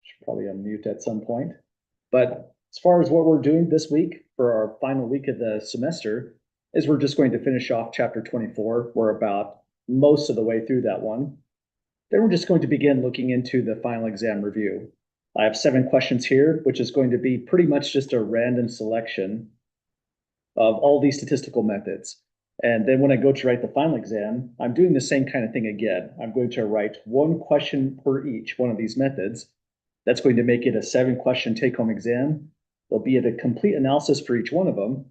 Should probably unmute at some point. But as far as what we're doing this week for our final week of the semester is we're just going to finish off chapter 24. We're about most of the way through that one. Then we're just going to begin looking into the final exam review. I have 7 questions here, which is going to be pretty much just a random selection of all these statistical methods. And then when I go to write the final exam, I'm doing the same kind of thing again. I'm going to write 1 question per each one of these methods. That's going to make it a 7-question take-home exam. There'll be a complete analysis for each one of them.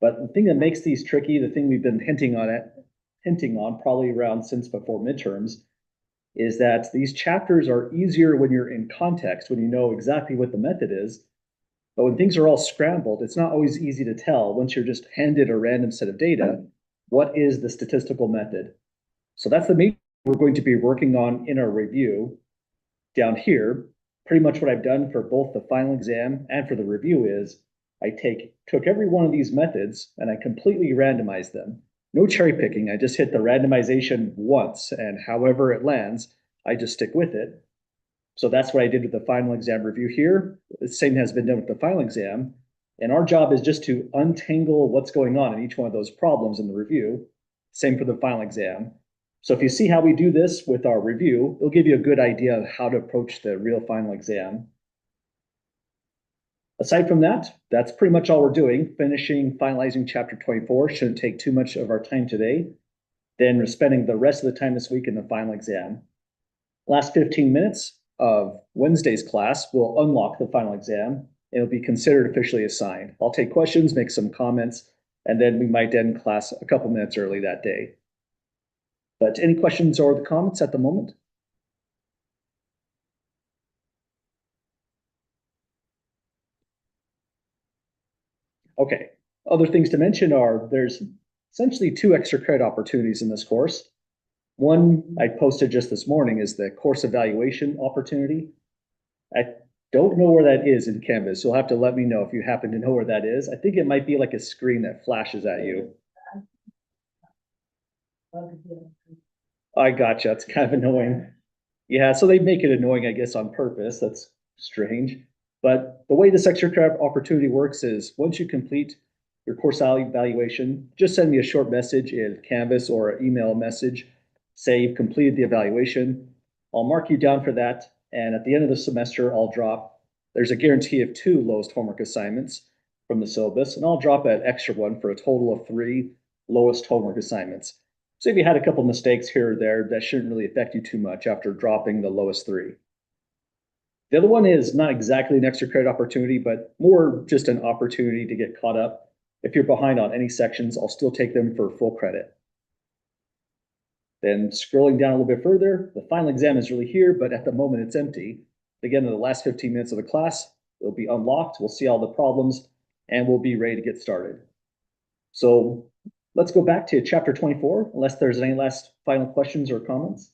But the thing that makes these tricky, the thing we've been hinting on probably around since before midterms, is that these chapters are easier when you're in context, when you know exactly what the method is. But when things are all scrambled, it's not always easy to tell once you're just handed a random set of data, what is the statistical method? So that's the main we're going to be working on in our review down here. Pretty much what I've done for both the final exam and for the review is I took every one of these methods and I completely randomized them. No cherry picking. I just hit the randomization once, and however it lands, I just stick with it. So that's what I did with the final exam review here. The same has been done with the final exam. And our job is just to untangle what's going on in each one of those problems in the review. Same for the final exam. So if you see how we do this with our review, it'll give you a good idea of how to approach the real final exam. Aside from that, that's pretty much all we're doing. Finalizing chapter 24 shouldn't take too much of our time today. Then we're spending the rest of the time this week in the final exam. Last 15 minutes of Wednesday's class will unlock the final exam, and it'll be considered officially assigned. I'll take questions, make some comments, and then we might end class a couple minutes early that day. But any questions or the comments at the moment? Okay, other things to mention are there's essentially 2 extra credit opportunities in this course. One I posted just this morning is the course evaluation opportunity. I don't know where that is in Canvas. You'll have to let me know if you happen to know where that is. I think it might be like a screen that flashes at you. I gotcha. It's kind of annoying. Yeah, so they make it annoying, I guess, on purpose. That's strange. But the way this extra credit opportunity works is once you complete your course evaluation, just send me a short message in Canvas or an email message. Say you've completed the evaluation. I'll mark you down for that. And at the end of the semester, there's a guarantee of 2 lowest homework assignments from the syllabus, and I'll drop an extra one for a total of 3 lowest homework assignments. So if you had a couple mistakes here or there, that shouldn't really affect you too much after dropping the lowest 3. The other one is not exactly an extra credit opportunity, but more just an opportunity to get caught up. If you're behind on any sections, I'll still take them for full credit. Then scrolling down a little bit further, the final exam is really here, but at the moment it's empty. Again, in the last 15 minutes of the class, it'll be unlocked. We'll see all the problems and we'll be ready to get started. So let's go back to chapter 24, unless there's any last final questions or comments.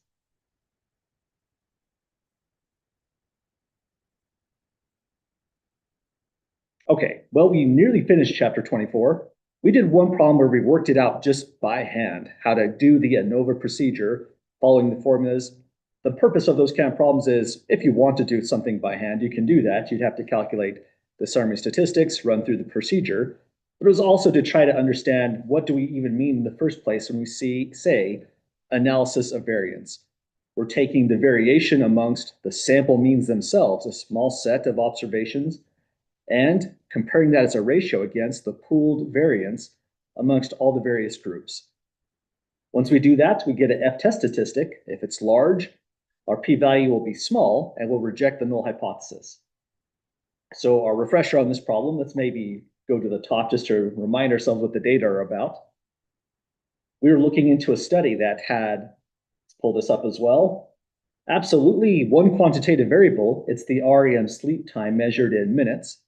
Okay, well, we nearly finished chapter 24. We did one problem where we worked it out just by hand, how to do the ANOVA procedure, following the formulas. The purpose of those kind of problems is if you want to do something by hand, you can do that. You'd have to calculate the summary statistics, run through the procedure. But it was also to try to understand what do we even mean in the first place when we say analysis of variance. We're taking the variation amongst the sample means themselves, a small set of observations, and comparing that as a ratio against the pooled variance amongst all the various groups. Once we do that, we get an F-test statistic. If it's large, our p-value will be small and we'll reject the null hypothesis. So our refresher on this problem, let's maybe go to the top just to remind ourselves what the data are about. We were looking into a study that had, let's pull this up as well, absolutely one quantitative variable. It's the REM sleep time measured in minutes.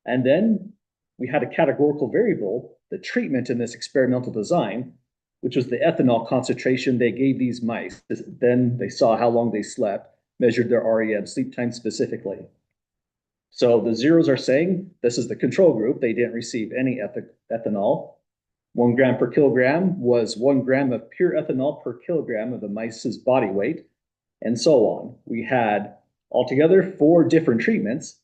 And then we had a categorical variable, the treatment in this experimental design, which was the ethanol concentration they gave these mice. Then they saw how long they slept, measured their REM sleep time specifically. So the zeros are saying this is the control group. They didn't receive any ethanol. 1 gram per kilogram was 1 gram of pure ethanol per kilogram of the mice's body weight, and so on. We had Altogether, 4 different treatments,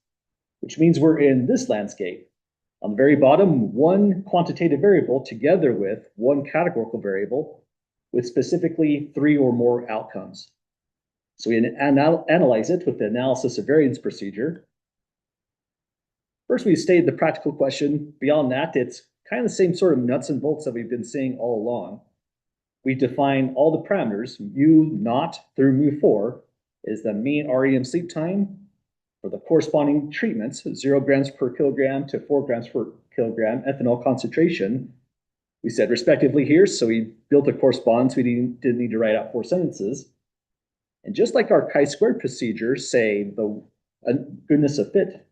which means we're in this landscape. On the very bottom, 1 quantitative variable together with 1 categorical variable with specifically 3 or more outcomes. So we analyze it with the analysis of variance procedure. First, we stated the practical question. Beyond that, it's kind of the same sort of nuts and bolts that we've been seeing all along. We define all the parameters, mu0 through mu4 is the mean REM sleep time for the corresponding treatments, 0 grams per kilogram to 4 grams per kilogram ethanol concentration. We said respectively here, so we built a correspondence. We didn't need to write out 4 sentences. And just like our chi-squared procedure, say the goodness of fit,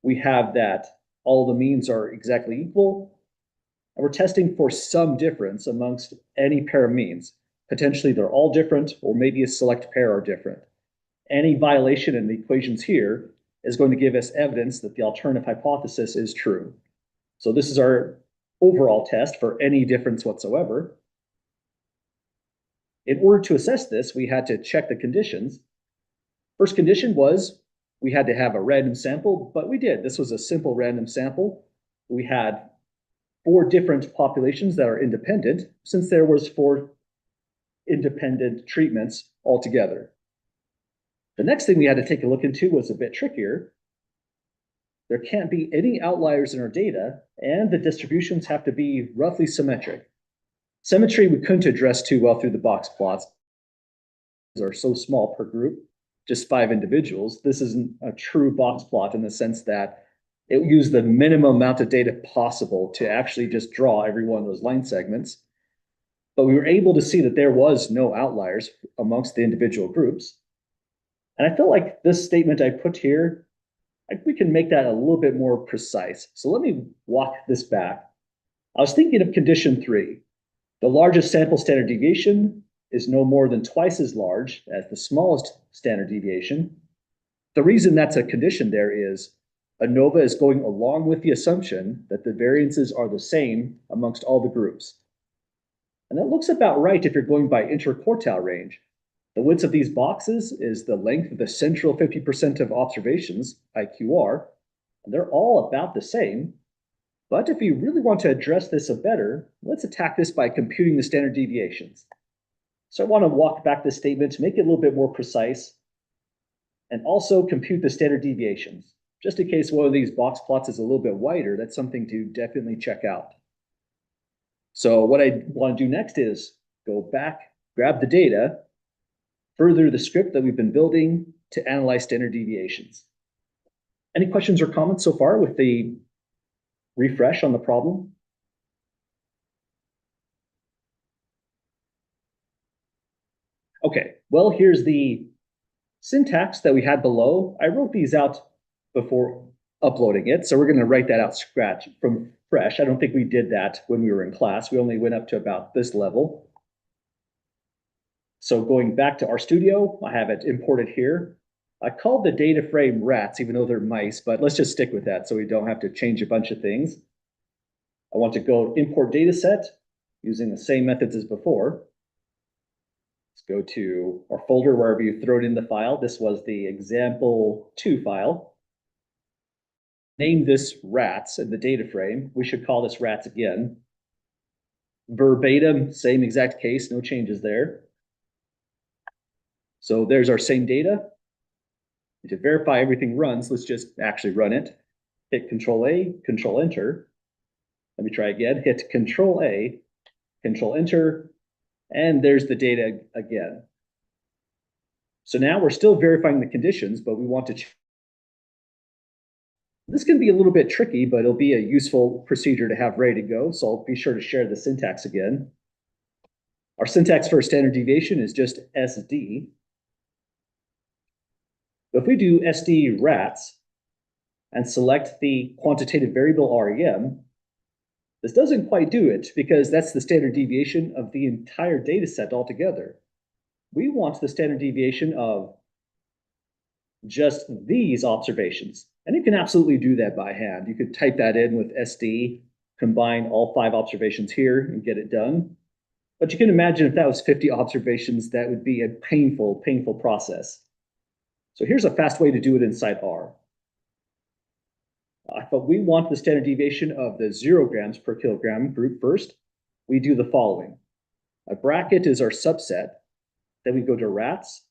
we have that all the means are exactly equal. And we're testing for some difference amongst any pair of means. Potentially they're all different, or maybe a select pair are different. Any violation in the equations here is going to give us evidence that the alternative hypothesis is true. So this is our overall test for any difference whatsoever. In order to assess this, we had to check the conditions. First condition was we had to have a random sample, but we did. This was a simple random sample. We had 4 different populations that are independent, since there was 4 independent treatments altogether. The next thing we had to take a look into was a bit trickier. There can't be any outliers in our data, and the distributions have to be roughly symmetric. Symmetry we couldn't address too well through the box plots. These are so small per group, just 5 individuals. This isn't a true box plot in the sense that it used the minimum amount of data possible to actually just draw every one of those line segments. But we were able to see that there was no outliers amongst the individual groups. And I feel like this statement I put here, we can make that a little bit more precise. So let me walk this back. I was thinking of condition 3. The largest sample standard deviation is no more than twice as large as the smallest standard deviation. The reason that's a condition there is ANOVA is going along with the assumption that the variances are the same amongst all the groups. And that looks about right if you're going by interquartile range. The width of these boxes is the length of the central 50% of observations, IQR, and they're all about the same. But if you really want to address this better, let's attack this by computing the standard deviations. So I want to walk back this statement to make it a little bit more precise and also compute the standard deviations. Just in case one of these box plots is a little bit wider, that's something to definitely check out. So what I want to do next is go back, grab the data, further the script that we've been building to analyze standard deviations. Any questions or comments so far with the refresh on the problem? Okay, well, here's the syntax that we had below. I wrote these out before uploading it, so we're going to write that out scratch from fresh. I don't think we did that when we were in class. We only went up to about this level. So going back to RStudio, I have it imported here. I called the data frame rats, even though they're mice, but let's just stick with that so we don't have to change a bunch of things. I want to go import data set using the same methods as before. Let's go to our folder wherever you throw it in the file. This was the example2 file. Name this rats in the data frame. We should call this rats again. Verbatim, same exact case, no changes there. So there's our same data. And to verify everything runs, let's just actually run it. Hit Control A, Control Enter. Let me try again. Hit Control A, Control Enter, and there's the data again. So now we're still verifying the conditions, but we want to this can be a little bit tricky, but it'll be a useful procedure to have ready to go. So I'll be sure to share the syntax again. Our syntax for standard deviation is just SD. If we do SD rats and select the quantitative variable REM, this doesn't quite do it because that's the standard deviation of the entire data set altogether. We want the standard deviation of just these observations. And you can absolutely do that by hand. You could type that in with SD, combine all 5 observations here and get it done. But you can imagine if that was 50 observations, that would be a painful, painful process. So here's a fast way to do it inside R. But we want the standard deviation of the 0 grams per kilogram group first. We do the following. A bracket is our subset. Then we go to rats,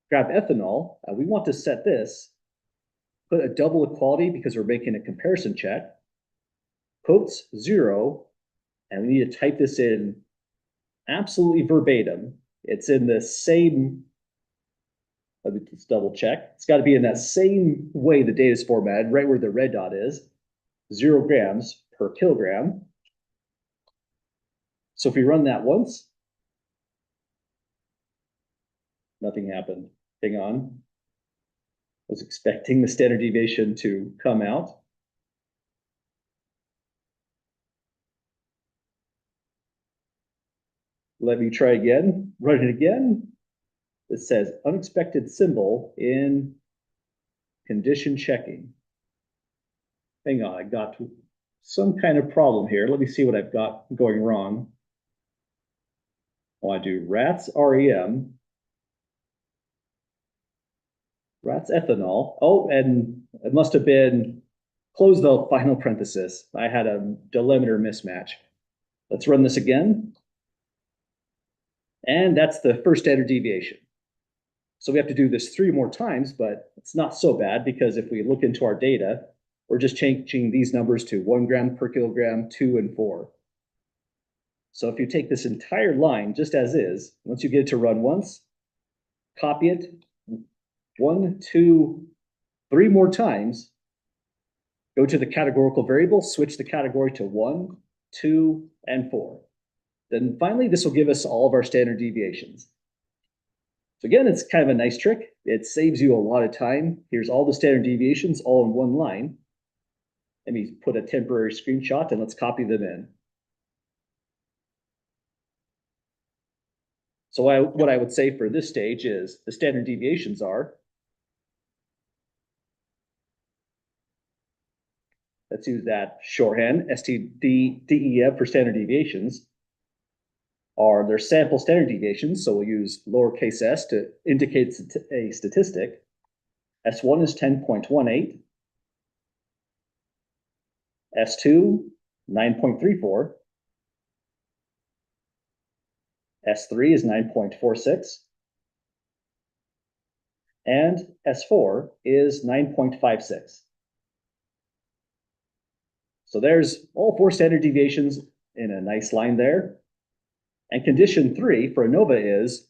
grab ethanol. We want to set this, put a double equality because we're making a comparison check, quotes 0, and we need to type this in absolutely verbatim. It's in the same, let me just double check. It's got to be in that same way the data is formatted, right where the red dot is, 0 grams per kilogram. So if we run that once, nothing happened. Hang on. I was expecting the standard deviation to come out. Let me try again, run it again. It says unexpected symbol in condition checking. Hang on, I got some kind of problem here. Let me see what I've got going wrong. I want to do rats REM, rats ethanol. Oh, and it must have been close the final parenthesis. I had a delimiter mismatch. Let's run this again. And that's the first standard deviation. So we have to do this 3 more times, but it's not so bad because if we look into our data, we're just changing these numbers to 1 gram per kilogram, 2, and 4. So if you take this entire line just as is, once you get it to run once, copy it 1, 2, 3 more times, go to the categorical variable, switch the category to 1, 2, and 4. Then finally, this will give us all of our standard deviations. So again, it's kind of a nice trick. It saves you a lot of time. Here's all the standard deviations all in one line. Let me put a temporary screenshot and let's copy them in. So what I would say for this stage is the standard deviations are, let's use that shorthand, STDEF for standard deviations, are their sample standard deviations. So we'll use lowercase s to indicate a statistic. S1 is 10.18. S2, 9.34. S3 is 9.46. And S4 is 9.56. So there's all 4 standard deviations in a nice line there. And condition 3 for ANOVA is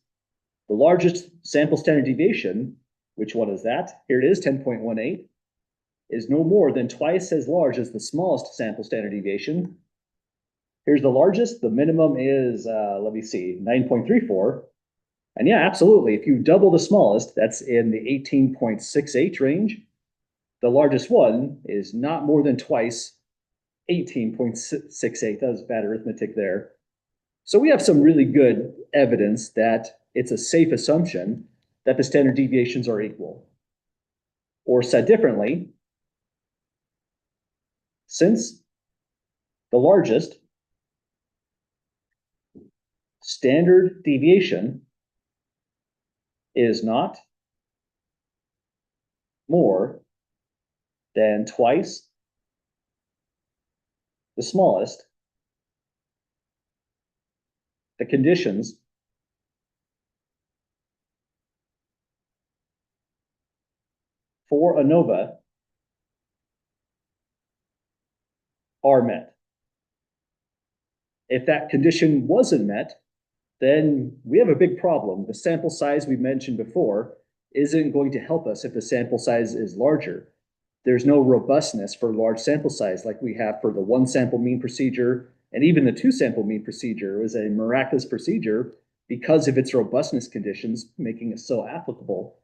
the largest sample standard deviation, which one is that? Here it is, 10.18, is no more than twice as large as the smallest sample standard deviation. Here's the largest, the minimum is, let me see, 9.34. And yeah, absolutely, if you double the smallest, that's in the 18.68 range. The largest one is not more than twice 18.68. That was bad arithmetic there. So we have some really good evidence that it's a safe assumption that the standard deviations are equal. Or said differently, since the largest standard deviation is not more than twice the smallest, the conditions for ANOVA are met. If that condition wasn't met, then we have a big problem. The sample size we mentioned before isn't going to help us if the sample size is larger. There's no robustness for large sample size like we have for the 1 sample mean procedure, and even the 2 sample mean procedure was a miraculous procedure because of its robustness conditions, making it so applicable.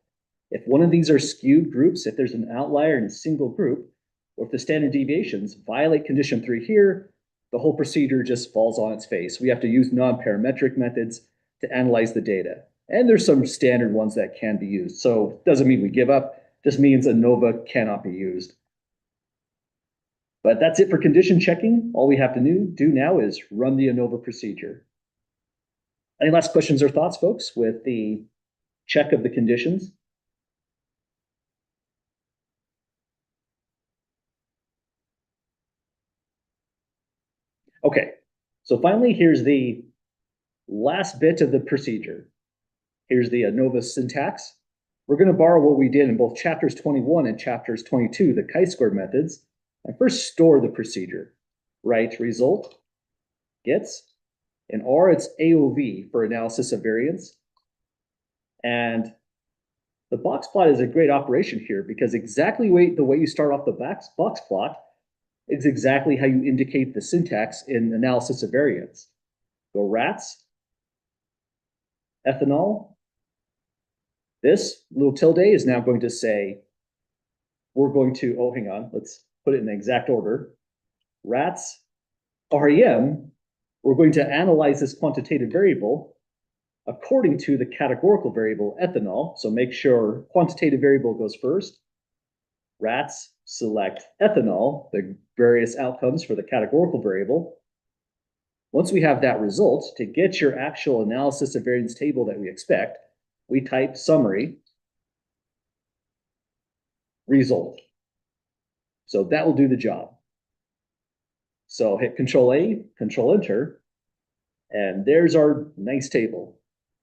If one of these are skewed groups, if there's an outlier in a single group, or if the standard deviations violate condition 3 here, the whole procedure just falls on its face. We have to use non-parametric methods to analyze the data. And there's some standard ones that can be used. So it doesn't mean we give up, just means ANOVA cannot be used. But that's it for condition checking. All we have to do now is run the ANOVA procedure. Any last questions or thoughts, folks, with the check of the conditions. Okay, so finally, here's the last bit of the procedure. Here's the ANOVA syntax. We're going to borrow what we did in both chapters 21 and chapters 22, the chi-square methods, and first store the procedure. Write result, gets, in R it's AOV for analysis of variance. And the box plot is a great operation here because exactly the way you start off the box plot is exactly how you indicate the syntax in analysis of variance. Go rats, ethanol. This little tilde is now going to say, we're going to, oh, hang on, let's put it in the exact order. Rats, REM, we're going to analyze this quantitative variable according to the categorical variable ethanol. So make sure quantitative variable goes first. Rats, select ethanol, the various outcomes for the categorical variable. Once we have that result, to get your actual analysis of variance table that we expect, we type summary result. So that will do the job. So hit Control A, Control Enter, and there's our nice table.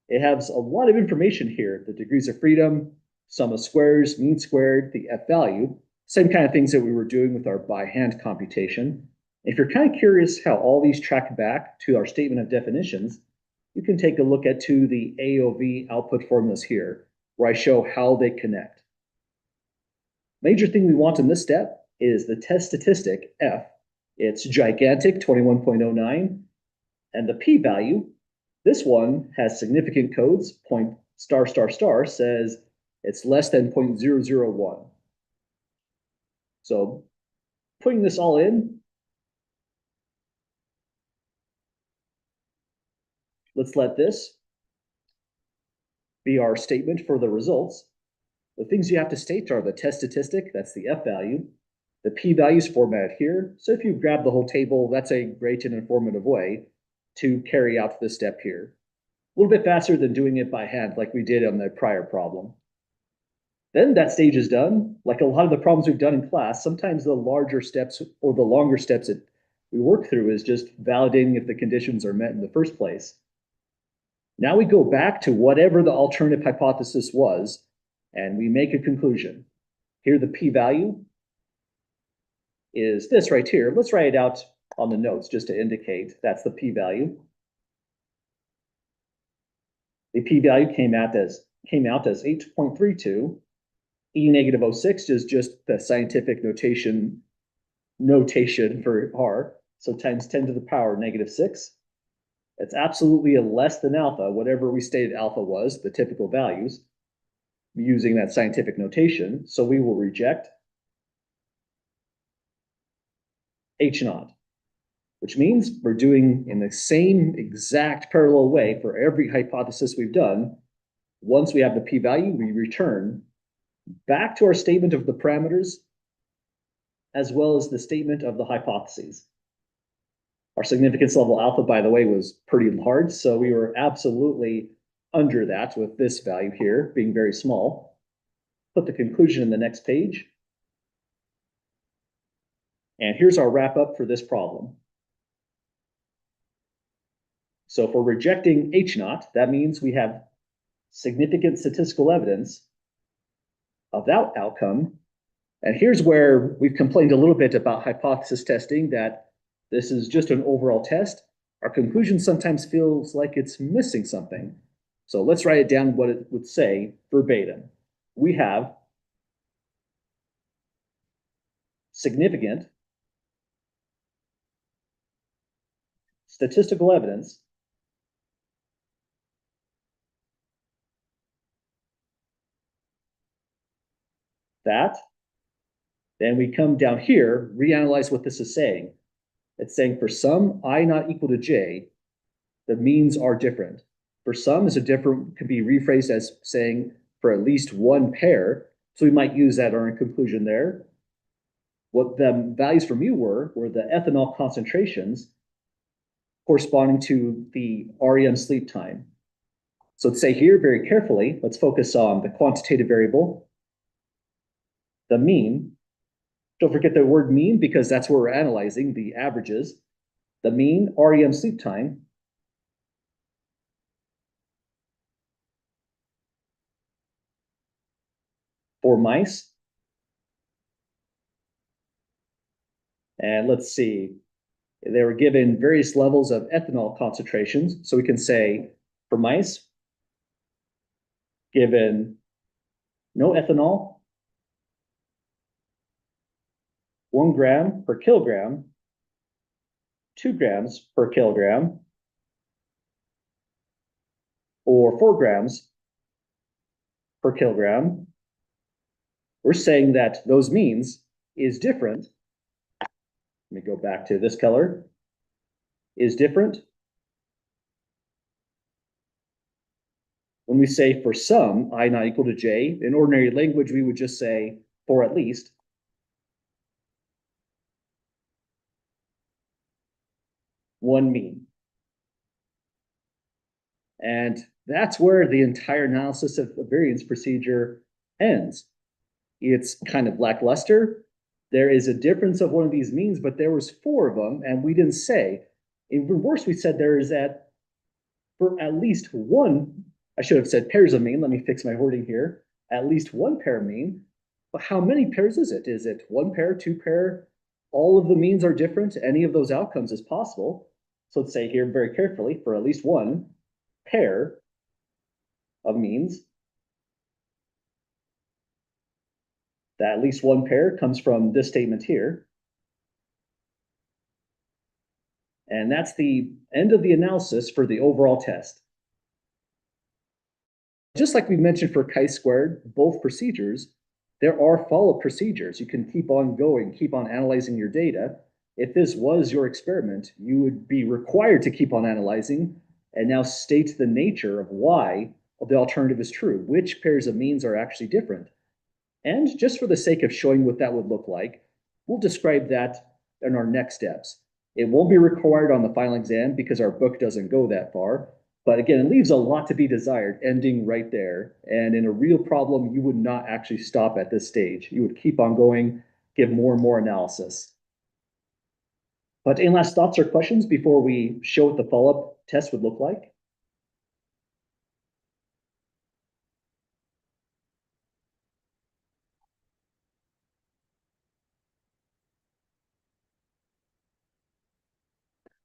It has a lot of information here: the degrees of freedom, sum of squares, mean squared, the F value, same kind of things that we were doing with our by hand computation. If you're kind of curious how all these track back to our statement of definitions, you can take a look at the AOV output formulas here, where I show how they connect. Major thing we want in this step is the test statistic, F. It's gigantic, 21.09, and the p-value, this one has significant codes, point star star star, says it's less than 0.001. So putting this all in, let's let this be our statement for the results. The things you have to state are the test statistic, that's the F value, the p-value is formatted here. So if you grab the whole table, that's a great and informative way to carry out this step here. A little bit faster than doing it by hand like we did on the prior problem. Then that stage is done. Like a lot of the problems we've done in class, sometimes the larger steps or the longer steps that we work through is just validating if the conditions are met in the first place. Now we go back to whatever the alternative hypothesis was, and we make a conclusion. Here the p-value is this right here. Let's write it out on the notes just to indicate that's the p-value. The p-value came out as 8.32. E negative 06 is just the scientific notation for R. So times 10 to the power negative 6. It's absolutely a less than alpha, whatever we stated alpha was, the typical values, using that scientific notation. So we will reject H naught, which means we're doing in the same exact parallel way for every hypothesis we've done. Once we have the p-value, we return back to our statement of the parameters, as well as the statement of the hypotheses. Our significance level alpha, by the way, was pretty large, so we were absolutely under that with this value here being very small. Put the conclusion in the next page. And here's our wrap up for this problem. So if we're rejecting H naught, that means we have significant statistical evidence of that outcome. And here's where we've complained a little bit about hypothesis testing, that this is just an overall test. Our conclusion sometimes feels like it's missing something. So let's write it down what it would say verbatim. We have significant statistical evidence that, then we come down here, reanalyze what this is saying. It's saying for some I not equal to j, the means are different. For some is a different, could be rephrased as saying for at least one pair. So we might use that in conclusion there. What the values for mu were the ethanol concentrations corresponding to the REM sleep time. So let's say here very carefully, let's focus on the quantitative variable, the mean. Don't forget the word mean because that's what we're analyzing, the averages. The mean REM sleep time for mice. And let's see, they were given various levels of ethanol concentrations. So we can say for mice, given no ethanol, 1 gram per kilogram, 2 grams per kilogram, or 4 grams per kilogram. We're saying that those means is different. Let me go back to this color. Is different when we say for some I not equal to j. In ordinary language, we would just say for at least. One mean. And that's where the entire analysis of the variance procedure ends. It's kind of lackluster. There is a difference of one of these means, but there was 4 of them, and we didn't say. Even worse, we said there is for at least one, I should have said pairs of mean. Let me fix my wording here. At least one pair mean. But how many pairs is it? Is it 1 pair, 2 pair? All of the means are different. Any of those outcomes is possible. So let's say here very carefully for at least one pair of means. That at least one pair comes from this statement here. And that's the end of the analysis for the overall test. Just like we mentioned for chi-squared, both procedures, there are follow-up procedures. You can keep on going, keep on analyzing your data. If this was your experiment, you would be required to keep on analyzing and now state the nature of why the alternative is true, which pairs of means are actually different. And just for the sake of showing what that would look like, we'll describe that in our next steps. It won't be required on the final exam because our book doesn't go that far. But again, it leaves a lot to be desired, ending right there. And in a real problem, you would not actually stop at this stage. You would keep on going, give more and more analysis. But any last thoughts or questions before we show what the follow-up test would look like?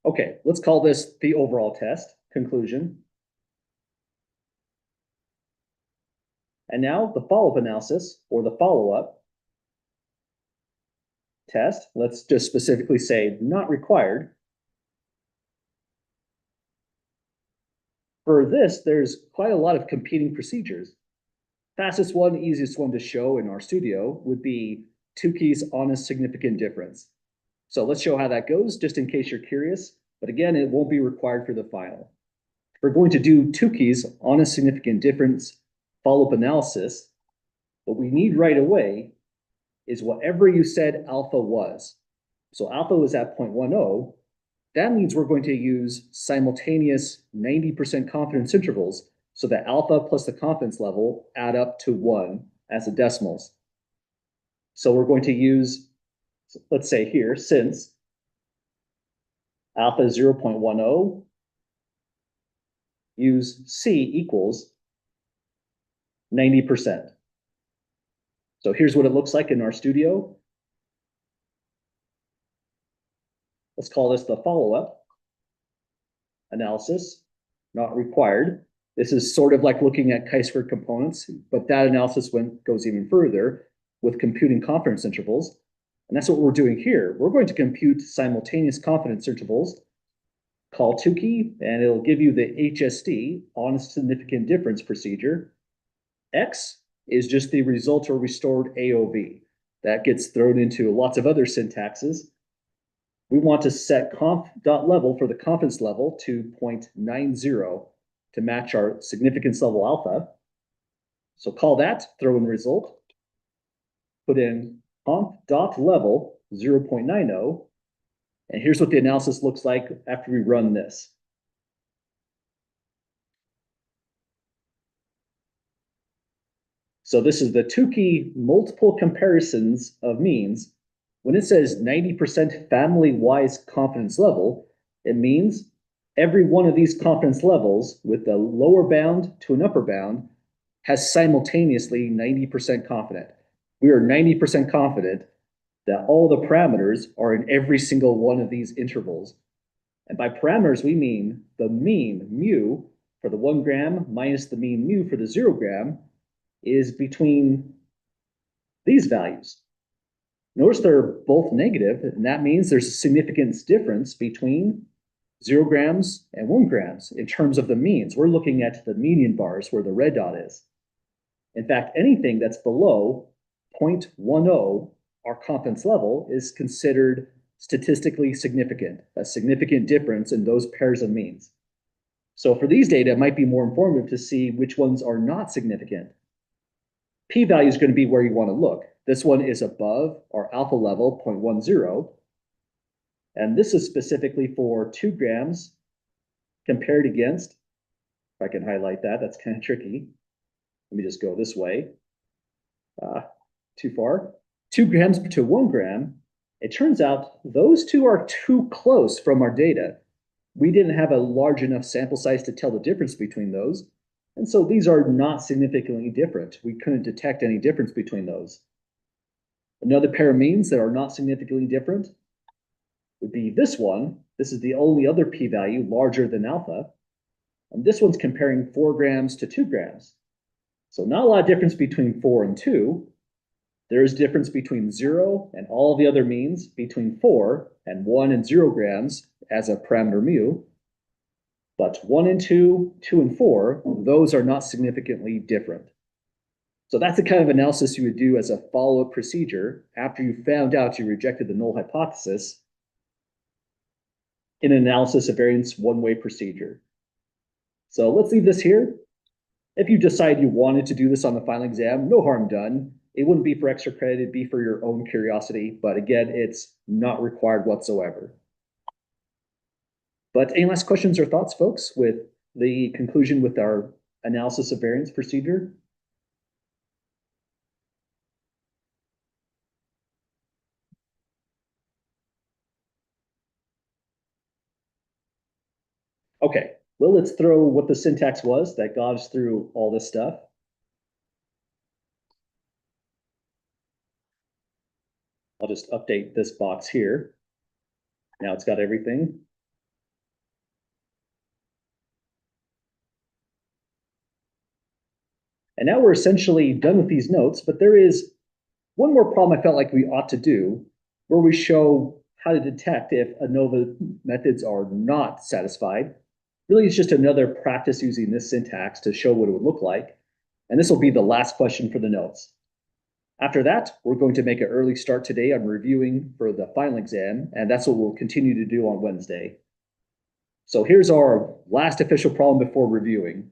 Okay, let's call this the overall test, conclusion. And now the follow-up analysis, or the follow-up test. Let's just specifically say not required. For this, there's quite a lot of competing procedures. Fastest one, easiest one to show in RStudio would be Tukey's honest significant difference. So let's show how that goes, just in case you're curious. But again, it won't be required for the final. We're going to do Tukey's honest significant difference follow-up analysis. What we need right away is whatever you said alpha was. So alpha was at 0.10. That means we're going to use simultaneous 90% confidence intervals so that alpha plus the confidence level add up to 1 as the decimals. So we're going to use, let's say here, since alpha is 0.10, use C equals 90%. So here's what it looks like in RStudio. Let's call this the follow-up analysis, not required. This is sort of like looking at chi-squared components, but that analysis goes even further with computing confidence intervals. And that's what we're doing here. We're going to compute simultaneous confidence intervals, call Tukey, and it'll give you the HSD, honest significant difference procedure. X is just the result or restored AOV. That gets thrown into lots of other syntaxes. We want to set conf.level for the confidence level to 0.90 to match our significance level alpha. So call that, throw in the result, put in conf.level 0.90, and here's what the analysis looks like after we run this. So this is the Tukey multiple comparisons of means. When it says 90% family-wise confidence level, it means every one of these confidence levels with a lower bound to an upper bound has simultaneously 90% confident. We are 90% confident that all the parameters are in every single one of these intervals. And by parameters, we mean the mean mu for the 1 gram minus the mean mu for the 0 gram is between these values. Notice they're both negative, and that means there's a significant difference between 0 grams and 1 grams in terms of the means. We're looking at the median bars where the red dot is. In fact, anything that's below 0.10, our confidence level, is considered statistically significant, a significant difference in those pairs of means. So for these data, it might be more informative to see which ones are not significant. P-value is going to be where you want to look. This one is above our alpha level, 0.10. And this is specifically for 2 grams compared against, if I can highlight that, that's kind of tricky. Let me just go this way. Too far. 2 grams to 1 gram. It turns out those two are too close from our data. We didn't have a large enough sample size to tell the difference between those. And so these are not significantly different. We couldn't detect any difference between those. Another pair of means that are not significantly different would be this one. This is the only other p-value larger than alpha. And this one's comparing 4 grams to 2 grams. So not a lot of difference between 4 and 2. There is difference between 0 and all the other means between 4 and 1 and 0 grams as a parameter mu. But 1 and 2, 2 and 4, those are not significantly different. So that's the kind of analysis you would do as a follow-up procedure after you found out you rejected the null hypothesis in an analysis of variance one-way procedure. So let's leave this here. If you decide you wanted to do this on the final exam, no harm done. It wouldn't be for extra credit, it'd be for your own curiosity. But again, it's not required whatsoever. But any last questions or thoughts, folks, with the conclusion with our analysis of variance procedure? Okay, well, let's throw what the syntax was that got us through all this stuff. I'll just update this box here. Now it's got everything. And now we're essentially done with these notes, but there is one more problem I felt like we ought to do where we show how to detect if ANOVA methods are not satisfied. Really, it's just another practice using this syntax to show what it would look like. And this will be the last question for the notes. After that, we're going to make an early start today on reviewing for the final exam, and that's what we'll continue to do on Wednesday. So here's our last official problem before reviewing.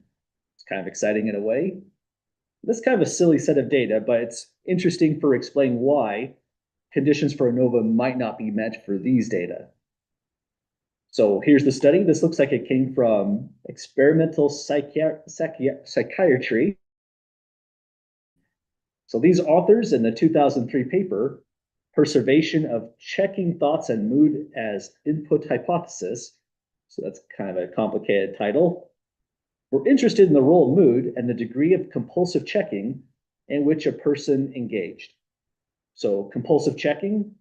It's kind of exciting in a way. This is kind of a silly set of data, but it's interesting for explaining why conditions for ANOVA might not be met for these data. So here's the study. This looks like it came from Experimental Psychiatry. So these authors in the 2003 paper, Preservation of Checking Thoughts and Mood as Input Hypothesis, so that's kind of a complicated title, we're interested in the role of mood and the degree of compulsive checking in which a person engaged. So compulsive checking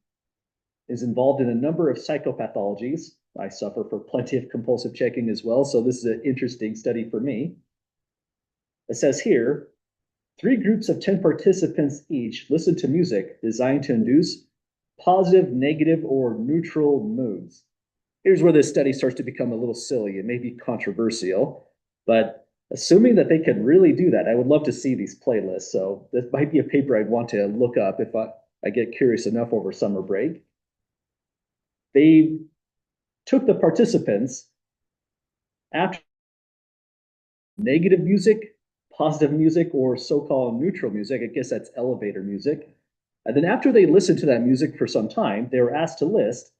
is involved in a number of psychopathologies. I suffer from plenty of compulsive checking as well, so this is an interesting study for me. It says here, 3 groups of 10 participants each listened to music designed to induce positive, negative, or neutral moods. Here's where this study starts to become a little silly. It may be controversial, but assuming that they could really do that, I would love to see these playlists. So this might be a paper I'd want to look up if I get curious enough over summer break. They took the participants after negative music, positive music, or so-called neutral music. I guess that's elevator music. And then after they listened to that music for some time, they were asked to list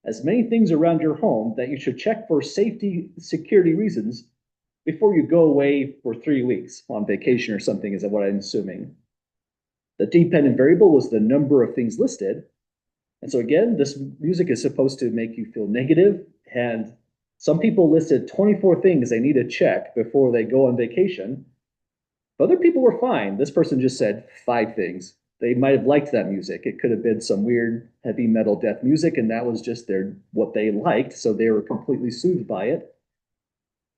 as many things around your home that you should check for safety, security reasons before you go away for 3 weeks on vacation or something, is what I'm assuming. The dependent variable was the number of things listed. And so again, this music is supposed to make you feel negative, and some people listed 24 things they need to check before they go on vacation. Other people were fine. This person just said 5 things. They might have liked that music. It could have been some weird heavy metal death music, and that was just what they liked, so they were completely soothed by it.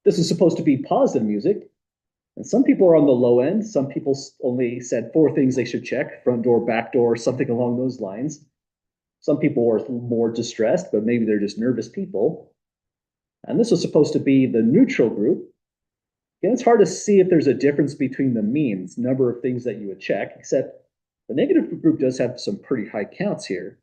This is supposed to be positive music, and some people are on the low end. Some people only said 4 things they should check: front door, back door, something along those lines. Some people were more distressed, but maybe they're just nervous people. And this was supposed to be the neutral group. Again, it's hard to see if there's a difference between the means, number of things that you would check, except the negative group does have some pretty high counts here.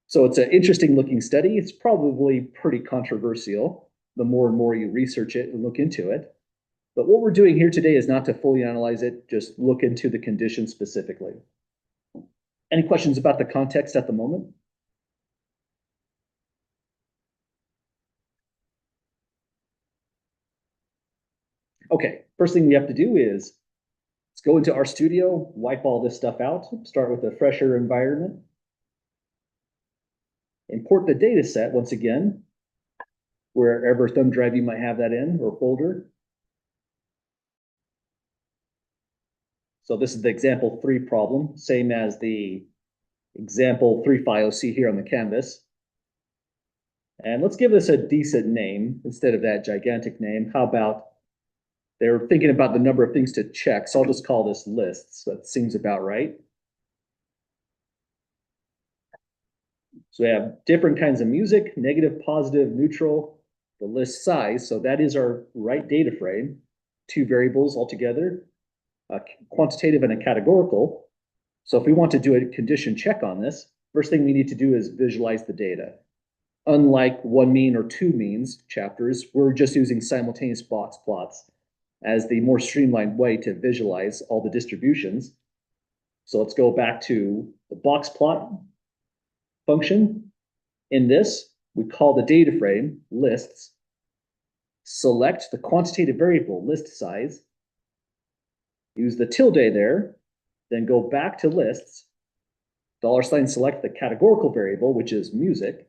So it's an interesting looking study. It's probably pretty controversial the more and more you research it and look into it. But what we're doing here today is not to fully analyze it, just look into the condition specifically. Any questions about the context at the moment? Okay, first thing we have to do is let's go into RStudio, wipe all this stuff out, start with a fresher environment. Import the data set once again, wherever thumb drive you might have that in or folder. So this is the example 3 problem, same as the example 3 file you see here on the canvas. And let's give this a decent name instead of that gigantic name. How about, they're thinking about the number of things to check, so I'll just call this lists. That seems about right. So we have different kinds of music: negative, positive, neutral, the list size. So that is our right data frame, 2 variables altogether, a quantitative and a categorical. So if we want to do a condition check on this, first thing we need to do is visualize the data. Unlike one mean or 2 means chapters, we're just using simultaneous box plots as the more streamlined way to visualize all the distributions. So let's go back to the box plot function. In this, we call the data frame lists, select the quantitative variable list size, use the tilde there, then go back to lists, $ select the categorical variable, which is music.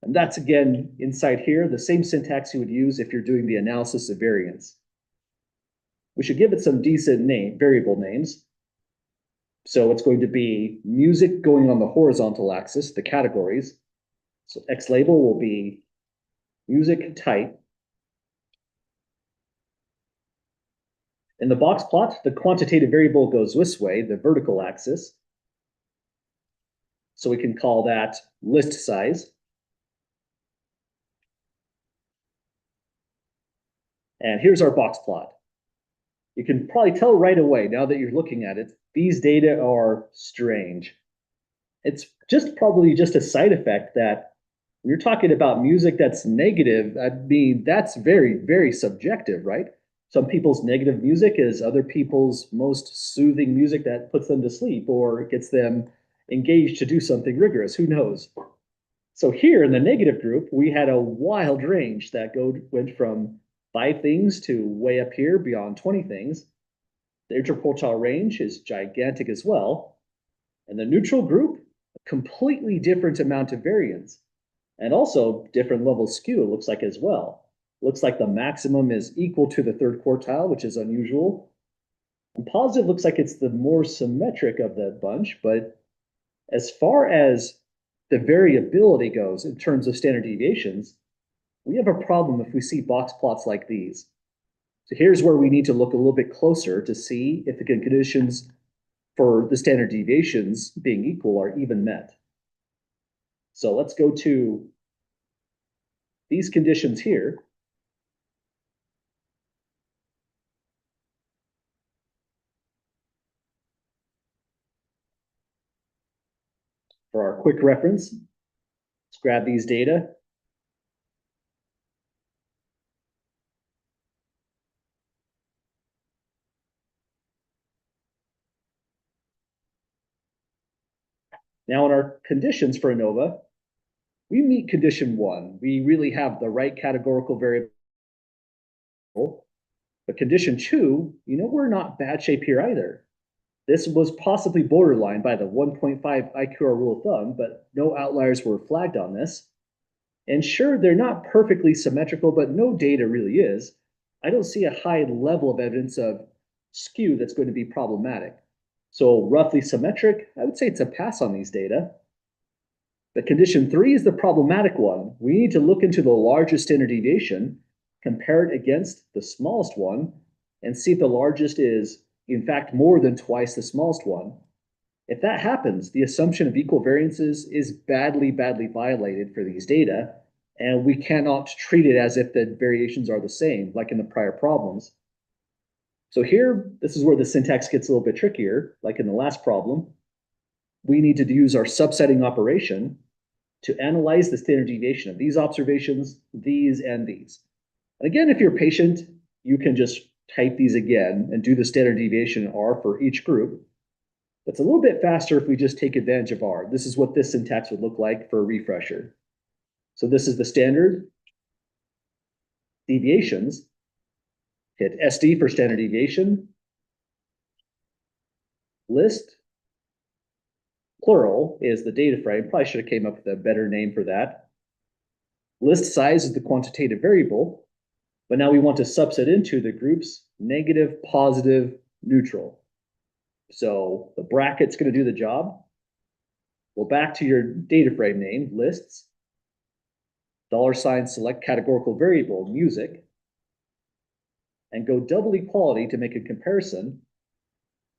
And that's again inside here, the same syntax you would use if you're doing the analysis of variance. We should give it some decent variable names. So it's going to be music going on the horizontal axis, the categories. So X label will be music type. In the box plot, the quantitative variable goes this way, the vertical axis. So we can call that list size. And here's our box plot. You can probably tell right away, now that you're looking at it, these data are strange. It's just probably just a side effect that when you're talking about music that's negative, I mean, that's very, very subjective, right? Some people's negative music is other people's most soothing music that puts them to sleep or gets them engaged to do something rigorous. Who knows? So here in the negative group, we had a wild range that went from 5 things to way up here beyond 20 things. The interquartile range is gigantic as well. And the neutral group, a completely different amount of variance. And also different level skew, it looks like as well. Looks like the maximum is equal to the 3rd quartile, which is unusual. And positive looks like it's the more symmetric of the bunch, but as far as the variability goes in terms of standard deviations, we have a problem if we see box plots like these. So here's where we need to look a little bit closer to see if the conditions for the standard deviations being equal are even met. So let's go to these conditions here. For our quick reference, let's grab these data. Now in our conditions for ANOVA, we meet condition 1. We really have the right categorical variable But condition two, we're not bad shape here either. This was possibly borderline by the 1.5 IQR rule of thumb, but no outliers were flagged on this. And sure, they're not perfectly symmetrical, but no data really is. I don't see a high level of evidence of skew that's going to be problematic. So roughly symmetric, I would say it's a pass on these data. But condition three is the problematic one. We need to look into the largest standard deviation, compare it against the smallest one, and see if the largest is, in fact, more than twice the smallest one. If that happens, the assumption of equal variances is badly, badly violated for these data, and we cannot treat it as if the variations are the same, like in the prior problems. So here, this is where the syntax gets a little bit trickier, like in the last problem. We need to use our subsetting operation to analyze the standard deviation of these observations, these, and these. And again, if you're patient, you can just type these again and do the standard deviation R for each group. It's a little bit faster if we just take advantage of R. This is what this syntax would look like for a refresher. So this is the standard deviations. Hit SD for standard deviation. List, plural, is the data frame. Probably should have came up with a better name for that. List size is the quantitative variable, but now we want to subset into the groups negative, positive, neutral. So the bracket's going to do the job. Well, back to your data frame name, lists, $, select categorical variable, music, and go double equality to make a comparison.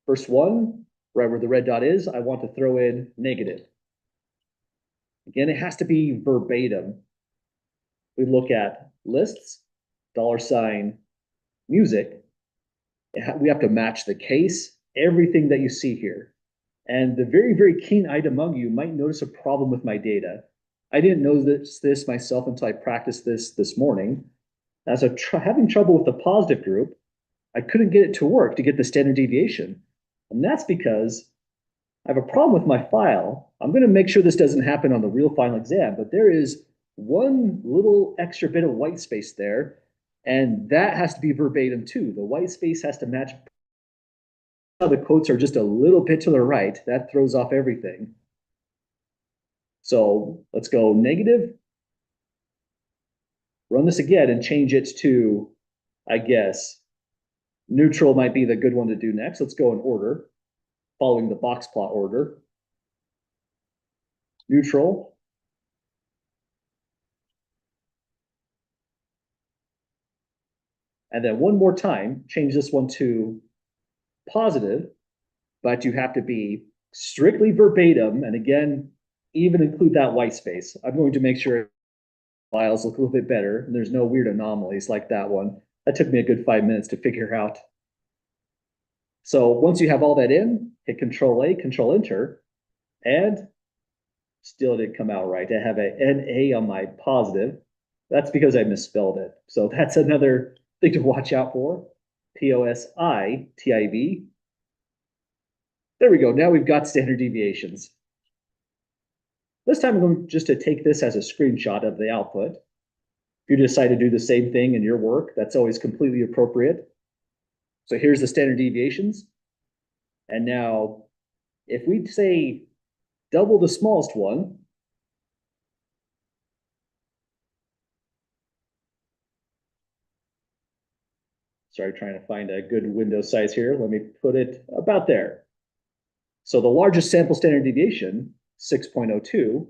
First one, right where the red dot is, I want to throw in negative. Again, it has to be verbatim. We look at lists, $, music. We have to match the case, everything that you see here. And the very, very keen-eyed among you might notice a problem with my data. I didn't know this myself until I practiced this morning. As I'm having trouble with the positive group, I couldn't get it to work to get the standard deviation. And that's because I have a problem with my file. I'm going to make sure this doesn't happen on the real final exam, but there is one little extra bit of white space there, and that has to be verbatim too. The white space has to match. The quotes are just a little bit to the right. That throws off everything. So let's go negative. Run this again and change it to, I guess, neutral might be the good one to do next. Let's go in order, following the box plot order. Neutral. And then one more time, change this one to positive, but you have to be strictly verbatim. And again, even include that white space. I'm going to make sure files look a little bit better and there's no weird anomalies like that one. That took me a good 5 minutes to figure out. So once you have all that in, hit Control A, Control Enter, and still didn't come out right. I have a NA on my positive. That's because I misspelled it. So that's another thing to watch out for. POSITIV. There we go. Now we've got standard deviations. This time I'm going just to take this as a screenshot of the output. If you decide to do the same thing in your work, that's always completely appropriate. So here's the standard deviations. And now if we say double the smallest one, sorry, trying to find a good window size here. Let me put it about there. So the largest sample standard deviation, 6.02,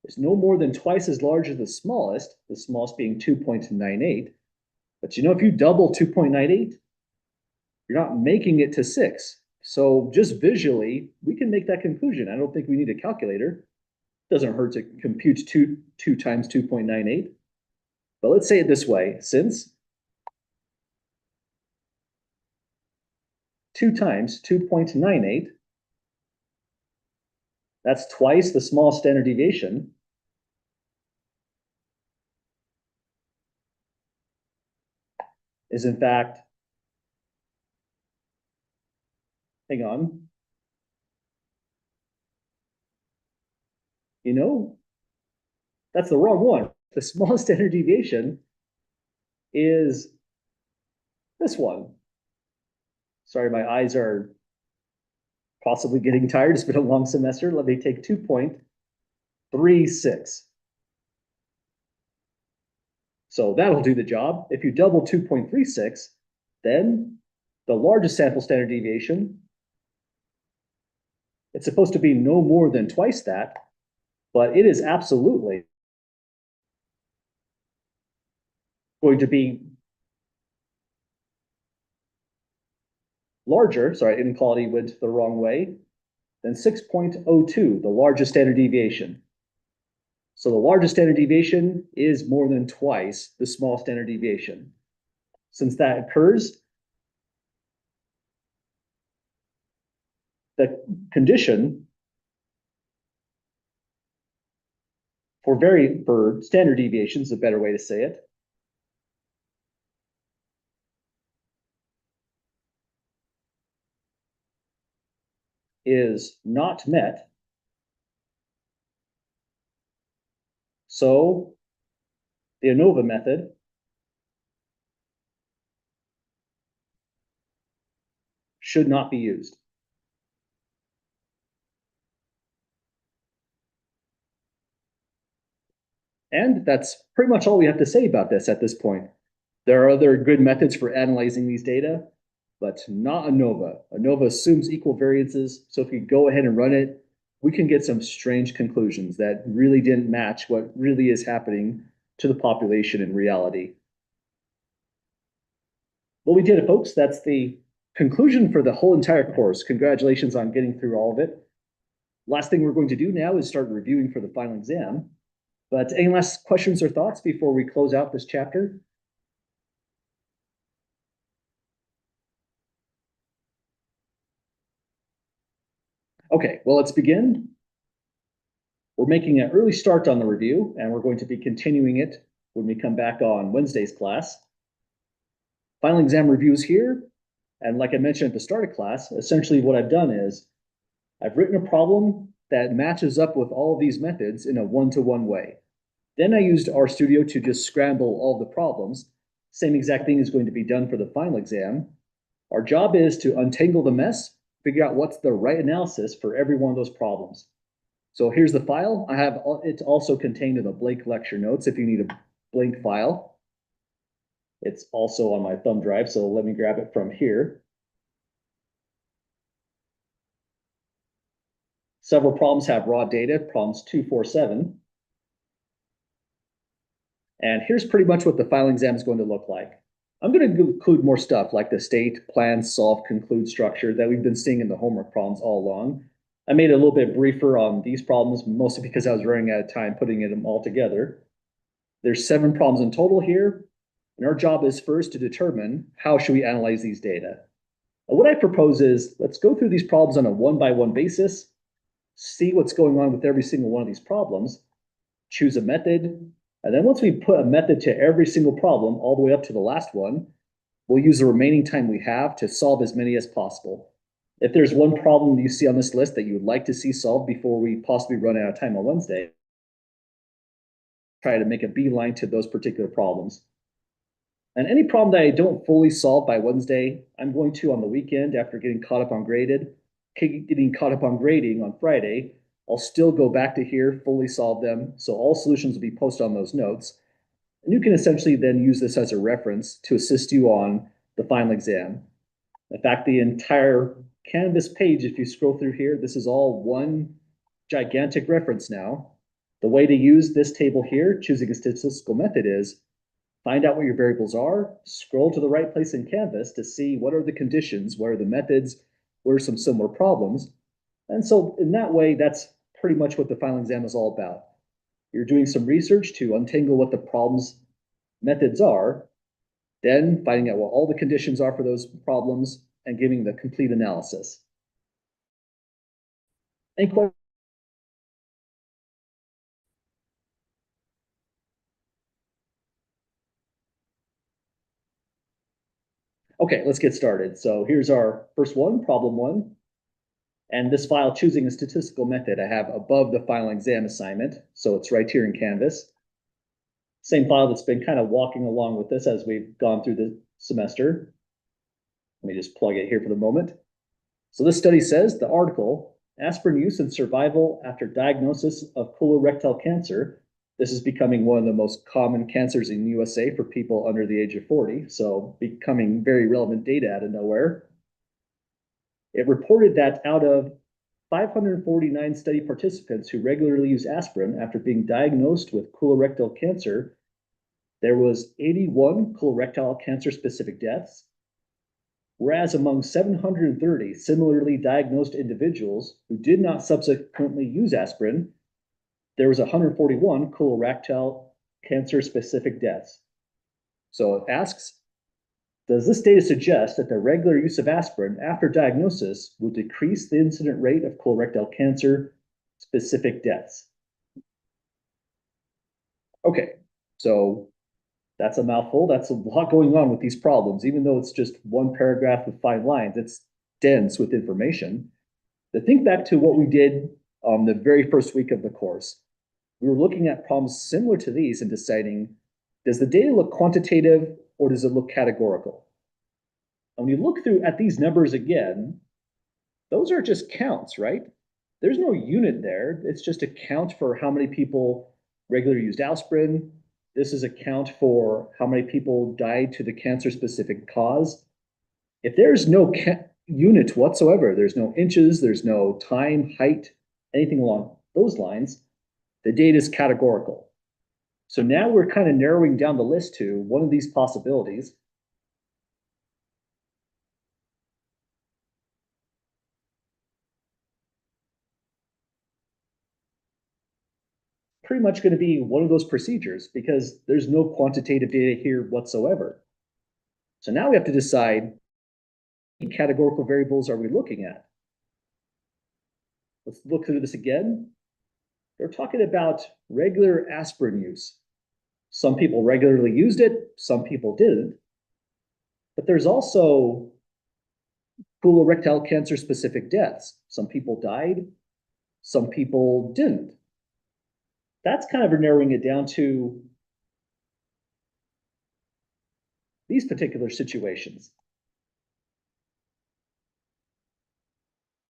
is no more than twice as large as the smallest being 2.98. But if you double 2.98, you're not making it to 6. So just visually, we can make that conclusion. I don't think we need a calculator. It doesn't hurt to compute 2 times 2.98. But let's say it this way, since 2 times 2.98, that's twice the smallest standard deviation. Is in fact, hang on. That's the wrong one. The smallest standard deviation is this one. Sorry, my eyes are possibly getting tired. It's been a long semester. Let me take 2.36. So that'll do the job. If you double 2.36, then the largest sample standard deviation, it's supposed to be no more than twice that, but it is absolutely going to be larger. Sorry, inequality went the wrong way, than 6.02, the largest standard deviation. So the largest standard deviation is more than twice the small standard deviation. Since that occurs, the condition for standard deviations, a better way to say it, is not met. So the ANOVA method should not be used. And that's pretty much all we have to say about this at this point. There are other good methods for analyzing these data, but not ANOVA. ANOVA assumes equal variances. So if we go ahead and run it, we can get some strange conclusions that really didn't match what really is happening to the population in reality. Well, we did it, folks. That's the conclusion for the whole entire course. Congratulations on getting through all of it. Last thing we're going to do now is start reviewing for the final exam. But any last questions or thoughts before we close out this chapter? Okay, well, let's begin. We're making an early start on the review, and we're going to be continuing it when we come back on Wednesday's class. Final exam reviews here. And like I mentioned at the start of class, essentially what I've done is I've written a problem that matches up with all of these methods in a one-to-one way. Then I used RStudio to just scramble all the problems. Same exact thing is going to be done for the final exam. Our job is to untangle the mess, figure out what's the right analysis for every one of those problems. So here's the file. I have it also contained in the blank lecture notes if you need a blank file. It's also on my thumb drive, so let me grab it from here. Several problems have raw data, problems 2, 4, 7. And here's pretty much what the final exam is going to look like. I'm going to include more stuff like the state, plan, solve, conclude structure that we've been seeing in the homework problems all along. I made it a little bit briefer on these problems, mostly because I was running out of time putting them all together. There's 7 problems in total here, and our job is first to determine how should we analyze these data. What I propose is let's go through these problems on a one-by-one basis, see what's going on with every single one of these problems, choose a method, and then once we put a method to every single problem, all the way up to the last one, we'll use the remaining time we have to solve as many as possible. If there's one problem you see on this list that you would like to see solved before we possibly run out of time on Wednesday, try to make a beeline to those particular problems. And any problem that I don't fully solve by Wednesday, I'm going to on the weekend after getting caught up on grading on Friday, I'll still go back to here, fully solve them. So all solutions will be posted on those notes. And you can essentially then use this as a reference to assist you on the final exam. In fact, the entire Canvas page, if you scroll through here, this is all one gigantic reference now. The way to use this table here, choosing a statistical method, is find out what your variables are, scroll to the right place in Canvas to see what are the conditions, what are the methods, what are some similar problems. And so in that way, that's pretty much what the final exam is all about. You're doing some research to untangle what the problem's methods are, then finding out what all the conditions are for those problems and giving the complete analysis. Any questions? Okay, let's get started. So here's our first one, problem 1. And this file, choosing a statistical method, I have above the final exam assignment. So it's right here in Canvas. Same file that's been kind of walking along with this as we've gone through the semester. Let me just plug it here for the moment. So this study says, the article, aspirin use and survival after diagnosis of colorectal cancer. This is becoming one of the most common cancers in USA for people under the age of 40, so becoming very relevant data out of nowhere. It reported that out of 549 study participants who regularly use aspirin after being diagnosed with colorectal cancer, there was 81 colorectal cancer specific deaths, whereas among 730 similarly diagnosed individuals who did not subsequently use aspirin, there was 141 colorectal cancer specific deaths. So it asks, does this data suggest that the regular use of aspirin after diagnosis will decrease the incident rate of colorectal cancer specific deaths? Okay, so that's a mouthful. That's a lot going on with these problems. Even though it's just one paragraph with 5 lines, it's dense with information. To think back to what we did on the very first week of the course, we were looking at problems similar to these and deciding, does the data look quantitative or does it look categorical? And when you look through at these numbers again, those are just counts, right? There's no unit there. It's just a count for how many people regularly used aspirin. This is a count for how many people died to the cancer-specific cause. If there's no unit whatsoever, there's no inches, there's no time, height, anything along those lines, the data is categorical. So now we're kind of narrowing down the list to one of these possibilities. Pretty much going to be one of those procedures because there's no quantitative data here whatsoever. So now we have to decide what categorical variables are we looking at? Let's look through this again. They're talking about regular aspirin use. Some people regularly used it, some people didn't. But there's also colorectal cancer specific deaths. Some people died, some people didn't. That's kind of narrowing it down to these particular situations.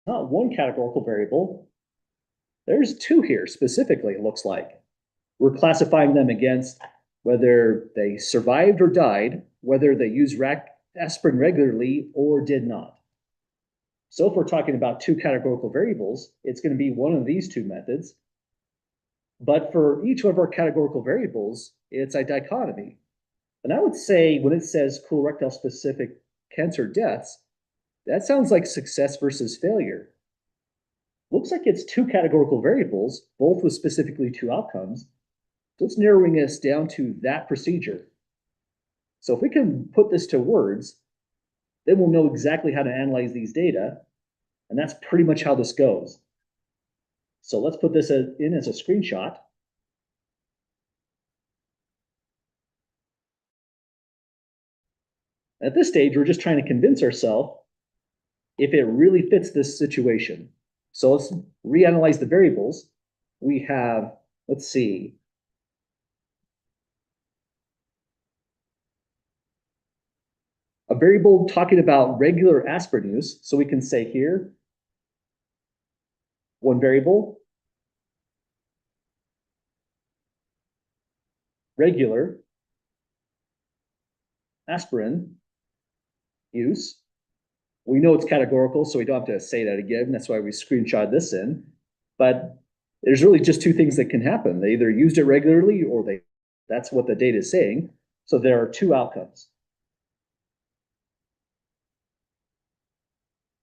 Not one categorical variable. There's 2 here specifically, it looks like. We're classifying them against whether they survived or died, whether they used aspirin regularly or did not. So if we're talking about 2 categorical variables, it's going to be one of these 2 methods. But for each of our categorical variables, it's a dichotomy. And I would say when it says colorectal specific cancer deaths, that sounds like success versus failure. Looks like it's 2 categorical variables, both with specifically 2 outcomes. So it's narrowing us down to that procedure. So if we can put this to words, then we'll know exactly how to analyze these data. And that's pretty much how this goes. So let's put this in as a screenshot. At this stage, we're just trying to convince ourselves if it really fits this situation. So let's reanalyze the variables. We have, let's see, a variable talking about regular aspirin use. So we can say here, one variable, regular aspirin use. We know it's categorical, so we don't have to say that again. That's why we screenshot this in. But there's really just 2 things that can happen. They either used it regularly or that's what the data is saying. So there are 2 outcomes.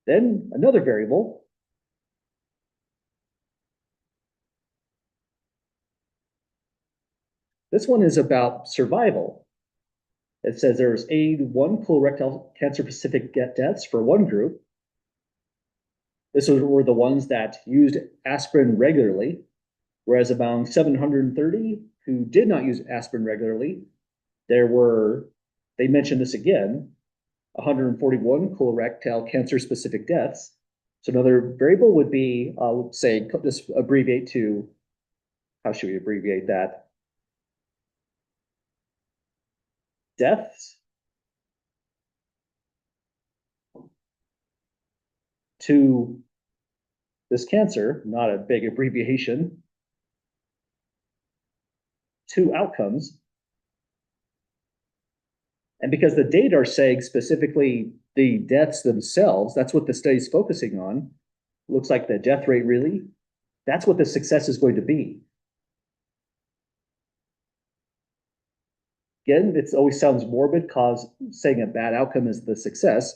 Then another variable. This one is about survival. It says there's 81 colorectal cancer specific deaths for one group. This were the ones that used aspirin regularly, whereas about 730 who did not use aspirin regularly, they mentioned this again, 141 colorectal cancer specific deaths. So another variable would be, say, just abbreviate to, how should we abbreviate that? Deaths to this cancer, not a big abbreviation, to outcomes. And because the data are saying specifically the deaths themselves, that's what the study's focusing on. Looks like the death rate really, that's what the success is going to be. Again, it always sounds morbid cause saying a bad outcome is the success,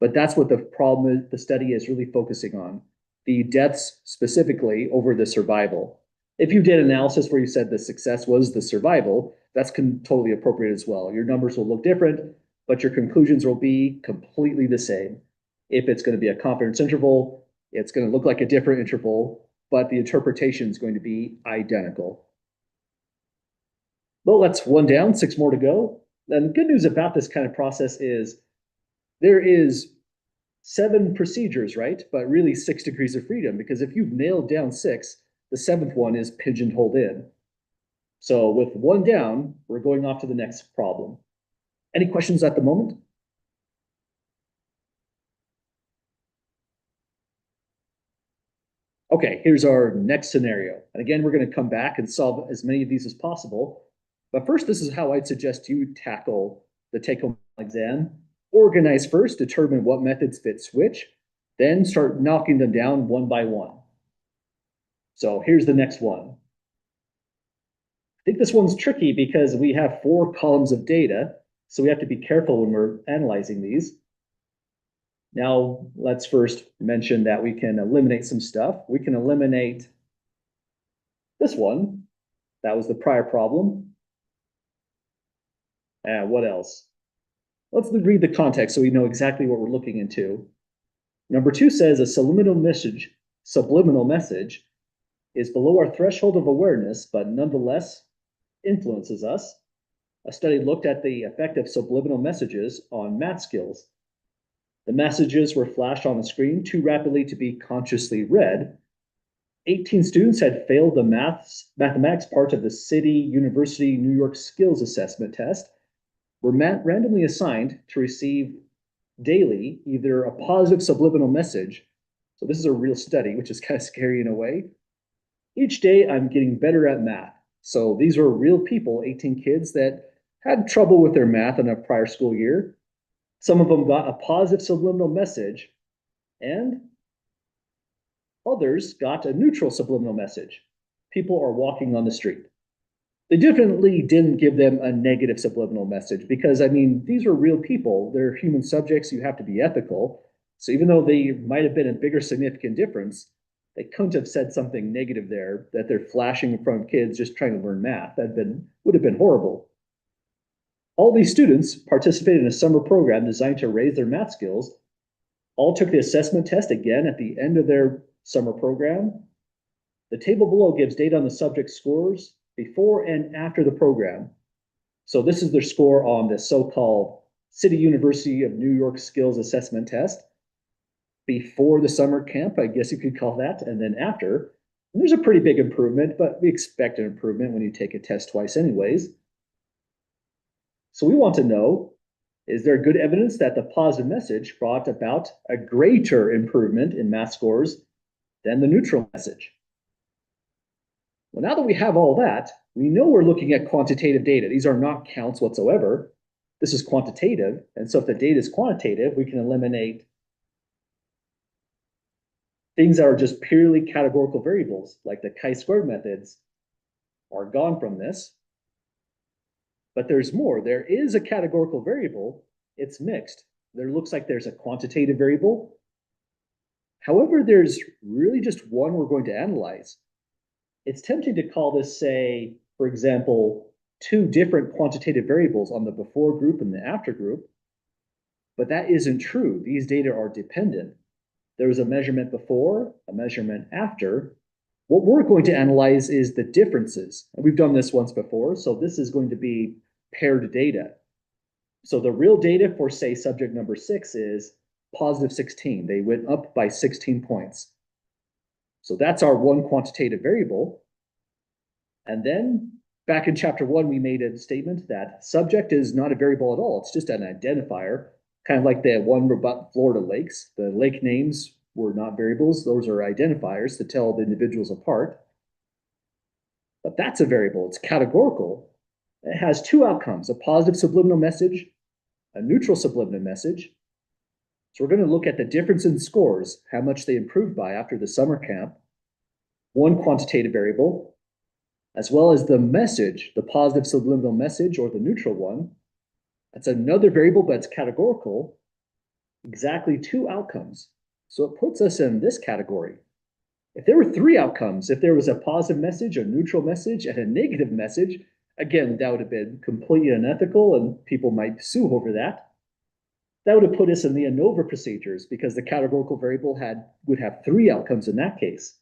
but that's what the problem is, the study is really focusing on. The deaths specifically over the survival. If you did analysis where you said the success was the survival, that's totally appropriate as well. Your numbers will look different, but your conclusions will be completely the same. If it's going to be a confidence interval, it's going to look like a different interval, but the interpretation is going to be identical. Well, that's one down, 6 more to go. And the good news about this kind of process is there is 7 procedures, right? But really 6 degrees of freedom, because if you've nailed down 6, the 7th one is pigeonholed in. So with 1 down, we're going off to the next problem. Any questions at the moment? Okay, here's our next scenario. And again, we're going to come back and solve as many of these as possible. But first, this is how I'd suggest you tackle the take-home exam. Organize first, determine what methods fit which, then start knocking them down one by one. So here's the next one. I think this one's tricky because we have 4 columns of data, so we have to be careful when we're analyzing these. Now, let's first mention that we can eliminate some stuff. We can eliminate this one. That was the prior problem. What else? Let's read the context so we know exactly what we're looking into. Number 2 says a subliminal message is below our threshold of awareness, but nonetheless influences us. A study looked at the effect of subliminal messages on math skills. The messages were flashed on the screen too rapidly to be consciously read. 18 students had failed the mathematics part of the City University New York Skills Assessment Test, were randomly assigned to receive daily either a positive subliminal message. So this is a real study, which is kind of scary in a way. Each day I'm getting better at math. So these were real people, 18 kids that had trouble with their math in a prior school year. Some of them got a positive subliminal message, and others got a neutral subliminal message. People are walking on the street. They definitely didn't give them a negative subliminal message because, I mean, these are real people. They're human subjects. You have to be ethical. So even though they might have been a bigger significant difference, they couldn't have said something negative there that they're flashing in front of kids just trying to learn math. Would have been horrible. All these students participated in a summer program designed to raise their math skills. All took the assessment test again at the end of their summer program. The table below gives data on the subject's scores before and after the program. So this is their score on the so-called City University of New York Skills Assessment Test. Before the summer camp, I guess you could call that, and then after. And there's a pretty big improvement, but we expect an improvement when you take a test twice anyways. So we want to know, is there good evidence that the positive message brought about a greater improvement in math scores than the neutral message? Well, now that we have all that, we know we're looking at quantitative data. These are not counts whatsoever. This is quantitative. And so if the data is quantitative, we can eliminate things that are just purely categorical variables, like the chi-squared methods, are gone from this. But there's more. There is a categorical variable. It's mixed. There looks like there's a quantitative variable. However, there's really just one we're going to analyze. It's tempting to call this, say, for example, 2 different quantitative variables on the before group and the after group. But that isn't true. These data are dependent. There was a measurement before, a measurement after. What we're going to analyze is the differences. And we've done this once before, so this is going to be paired data. So the real data for, say, subject number 6 is positive 16. They went up by 16 points. So that's our one quantitative variable. And then back in chapter 1, we made a statement that subject is not a variable at all. It's just an identifier, kind of like the one about Florida lakes. The lake names were not variables. Those are identifiers to tell the individuals apart. But that's a variable. It's categorical. It has two outcomes, a positive subliminal message, a neutral subliminal message. So we're going to look at the difference in scores, how much they improved by after the summer camp, one quantitative variable, as well as the message, the positive subliminal message or the neutral one. That's another variable, but it's categorical. Exactly two outcomes. So it puts us in this category. If there were three outcomes, if there was a positive message, a neutral message, and a negative message, again, that would have been completely unethical and people might sue over that. That would have put us in the ANOVA procedures because the categorical variable would have three outcomes in that case.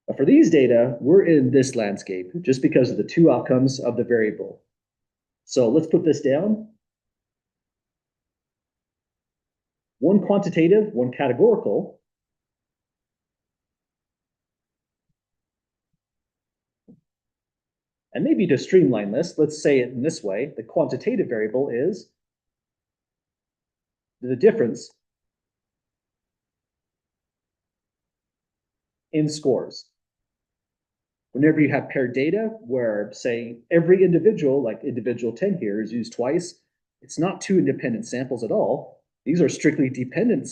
But for these data, we're in this landscape just because of the two outcomes of the variable. So let's put this down. One quantitative, one categorical. And maybe to streamline this, let's say it in this way. The quantitative variable is the difference in scores. Whenever you have paired data where, say, every individual, like individual 10 here, is used twice, it's not two independent samples at all. These are strictly dependent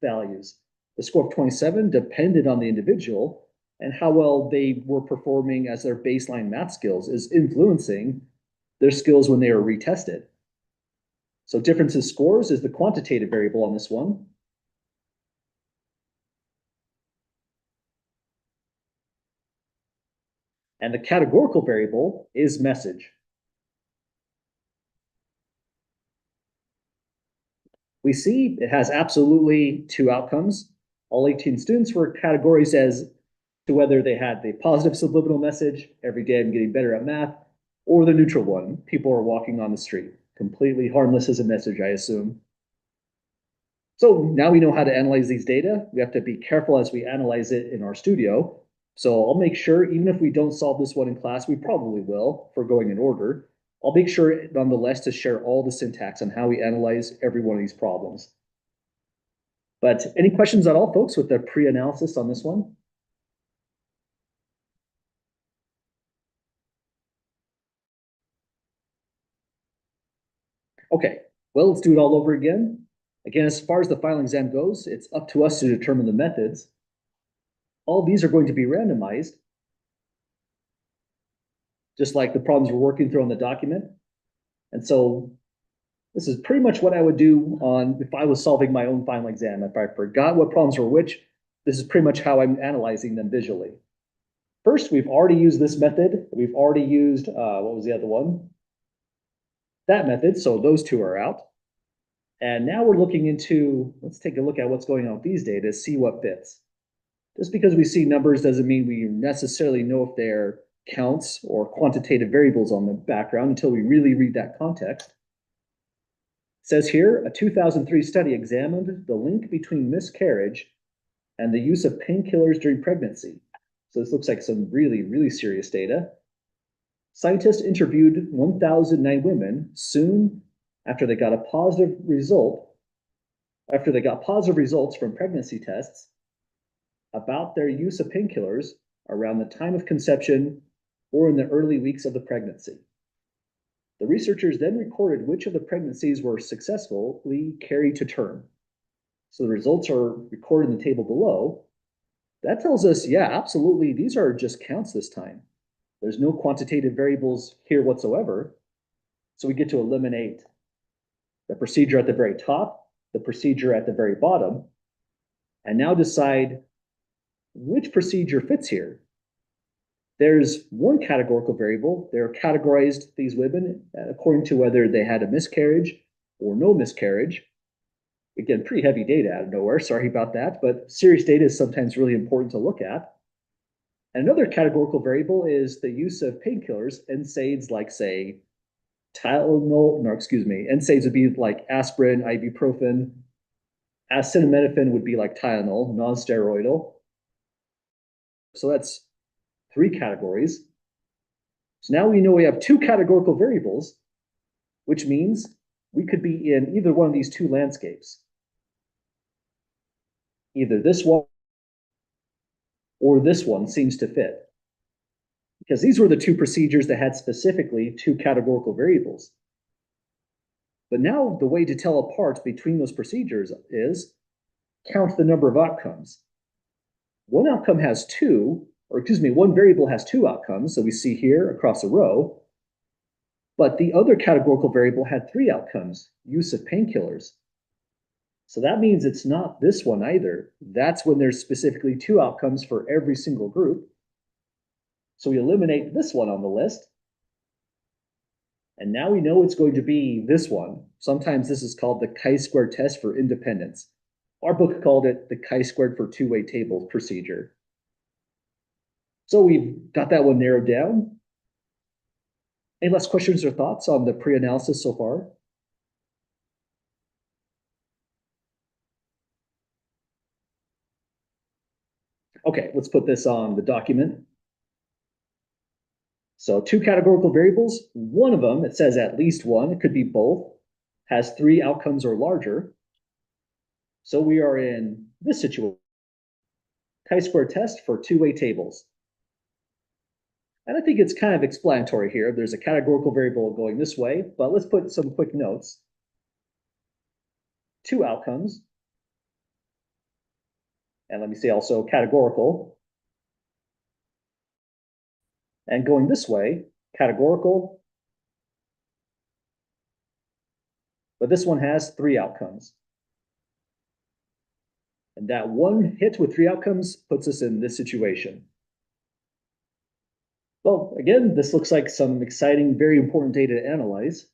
values. The score of 27 depended on the individual, and how well they were performing as their baseline math skills is influencing their skills when they are retested. So difference in scores is the quantitative variable on this one. And the categorical variable is message. We see it has absolutely two outcomes. All 18 students were categorized as to whether they had the positive subliminal message, every day I'm getting better at math, or the neutral one, people are walking on the street. Completely harmless as a message, I assume. So now we know how to analyze these data. We have to be careful as we analyze it in our studio. So I'll make sure, even if we don't solve this one in class, we probably will for going in order. I'll make sure nonetheless to share all the syntax on how we analyze every one of these problems. But any questions at all, folks, with the pre-analysis on this one? Okay, well, let's do it all over again. Again, as far as the final exam goes, it's up to us to determine the methods. All these are going to be randomized, just like the problems we're working through on the document. And so this is pretty much what I would do if I was solving my own final exam. If I forgot what problems were which, this is pretty much how I'm analyzing them visually. First, we've already used this method. We've already used, what was the other one? That method, so those two are out. And now we're looking into, let's take a look at what's going on with these data, see what fits. Just because we see numbers doesn't mean we necessarily know if they're counts or quantitative variables on the background until we really read that context. It says here, a 2003 study examined the link between miscarriage and the use of painkillers during pregnancy. So this looks like some really, really serious data. Scientists interviewed 1,009 women soon after they got positive results from pregnancy tests about their use of painkillers around the time of conception or in the early weeks of the pregnancy. The researchers then recorded which of the pregnancies were successfully carried to term. So the results are recorded in the table below. That tells us, yeah, absolutely, these are just counts this time. There's no quantitative variables here whatsoever. So we get to eliminate the procedure at the very top, the procedure at the very bottom, and now decide which procedure fits here. There's one categorical variable. They're categorized, these women, according to whether they had a miscarriage or no miscarriage. Again, pretty heavy data out of nowhere. Sorry about that, but serious data is sometimes really important to look at. And another categorical variable is the use of painkillers, NSAIDs, like say NSAIDs would be like aspirin, ibuprofen. Acetaminophen would be like Tylenol, non-steroidal. So that's three categories. So now we know we have two categorical variables, which means we could be in either one of these two landscapes. either this one or this one seems to fit. Because these were the two procedures that had specifically two categorical variables. But now the way to tell apart between those procedures is count the number of outcomes. One outcome has two, or excuse me, one variable has two outcomes. So we see here across a row, but the other categorical variable had three outcomes, use of painkillers. So that means it's not this one either. That's when there's specifically two outcomes for every single group. So we eliminate this one on the list. And now we know it's going to be this one. Sometimes this is called the chi-square test for independence. Our book called it the chi-squared for two-way tables procedure. So we've got that one narrowed down. Any last questions or thoughts on the pre-analysis so far? Okay, let's put this on the document. So two categorical variables, one of them, it says at least one, it could be both, has three outcomes or larger. So we are in this situation, chi-square test for two-way tables. And I think it's kind of explanatory here. There's a categorical variable going this way, but let's put some quick notes. Two outcomes. And let me say also categorical. And going this way, categorical. But this one has three outcomes. And that one hit with three outcomes puts us in this situation. Well, again, this looks like some exciting, very important data to analyze.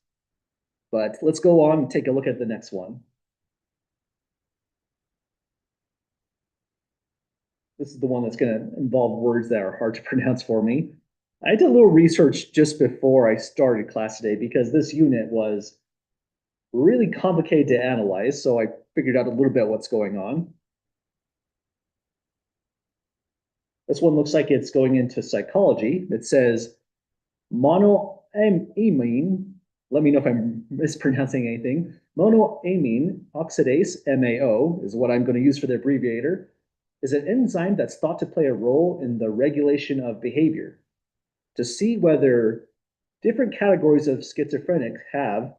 But let's go on and take a look at the next one. This is the one that's going to involve words that are hard to pronounce for me. I did a little research just before I started class today because this unit was really complicated to analyze. So I figured out a little bit what's going on. This one looks like it's going into psychology. It says monoamine, let me know if I'm mispronouncing anything. Monoamine oxidase, MAO, is what I'm going to use for the abbreviator, is an enzyme that's thought to play a role in the regulation of behavior. To see whether different categories of schizophrenic have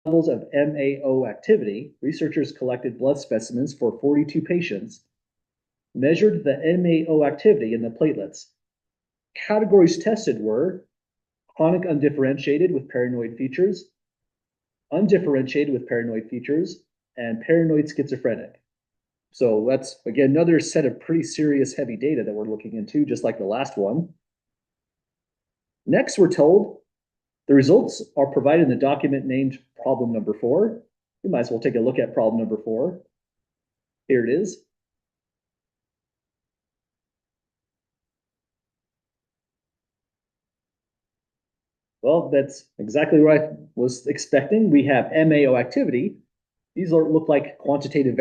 levels of MAO activity, researchers collected blood specimens for 42 patients, measured the MAO activity in the platelets. Categories tested were chronic undifferentiated with paranoid features, undifferentiated with paranoid features, and paranoid schizophrenic. So that's, again, another set of pretty serious heavy data that we're looking into, just like the last one. Next, we're told the results are provided in the document named problem number 4. We might as well take a look at problem number 4. Here it is. Well, that's exactly what I was expecting. We have MAO activity. These look like quantitative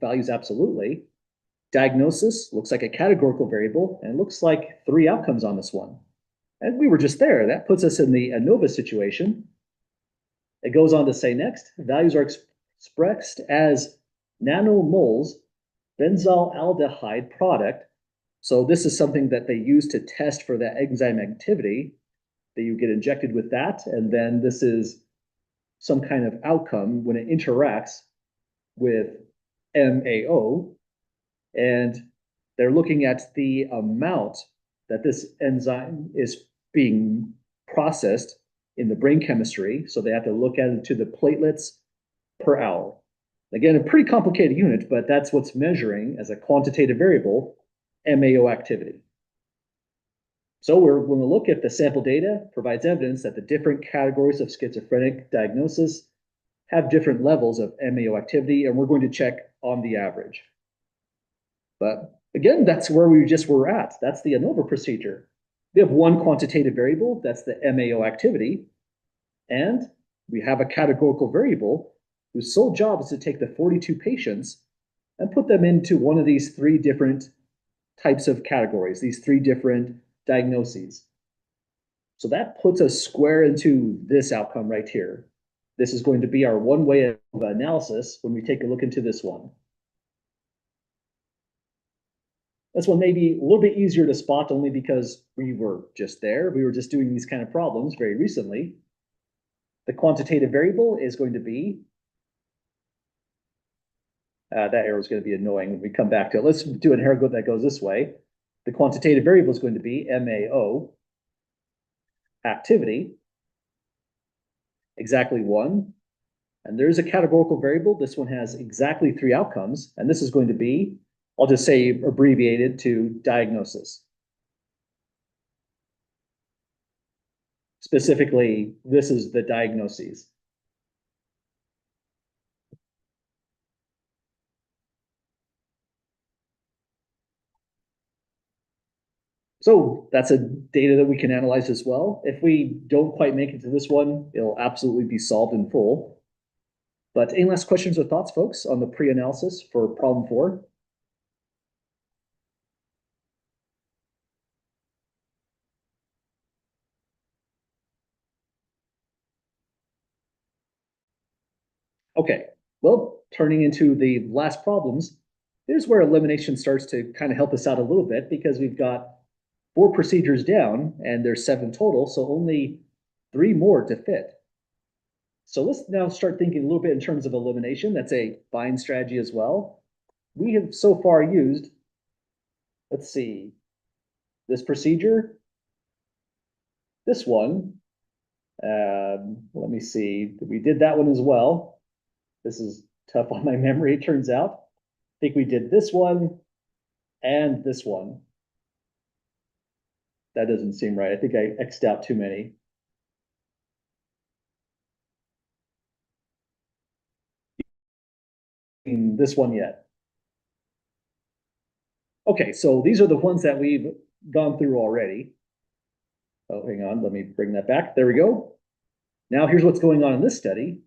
values absolutely. Diagnosis looks like a categorical variable and looks like 3 outcomes on this one. And we were just there. That puts us in the ANOVA situation. It goes on to say next, values are expressed as nanomoles benzaldehyde product. So this is something that they use to test for that enzyme activity, that you get injected with that. And then this is some kind of outcome when it interacts with MAO. And they're looking at the amount that this enzyme is being processed in the brain chemistry. So they have to look at it to the platelets per hour. Again, a pretty complicated unit, but that's what's measuring as a quantitative variable MAO activity. So when we look at the sample data, provides evidence that the different categories of schizophrenic diagnosis have different levels of MAO activity, and we're going to check on the average. But again, that's where we just were at. That's the ANOVA procedure. We have one quantitative variable, that's the MAO activity, and we have a categorical variable whose sole job is to take the 42 patients and put them into one of these 3 different types of categories, these 3 different diagnoses. So that puts us square into this outcome right here. This is going to be our one way of analysis when we take a look into this one. This one may be a little bit easier to spot only because we were just there. We were just doing these kind of problems very recently. The quantitative variable is going to be, that arrow is going to be annoying when we come back to it. Let's do an arrow that goes this way. The quantitative variable is going to be MAO, activity, exactly 1. And there's a categorical variable. This one has exactly 3 outcomes. And this is going to be, I'll just say abbreviated to diagnosis. Specifically, this is the diagnoses. So that's a data that we can analyze as well. If we don't quite make it to this one, it'll absolutely be solved in full. But any last questions or thoughts, folks, on the pre-analysis for problem 4? Okay, well, turning into the last problems, here's where elimination starts to kind of help us out a little bit because we've got 4 procedures down and there's 7 total, so only 3 more to fit. So let's now start thinking a little bit in terms of elimination. That's a fine strategy as well. We have so far used, let's see, this procedure, this one. Let me see, we did that one as well. This is tough on my memory, it turns out. I think we did this one and this one. That doesn't seem right. I think I X'd out too many. This one yet. Okay, so these are the ones that we've gone through already. Oh, hang on, let me bring that back. There we go. Now here's what's going on in this study.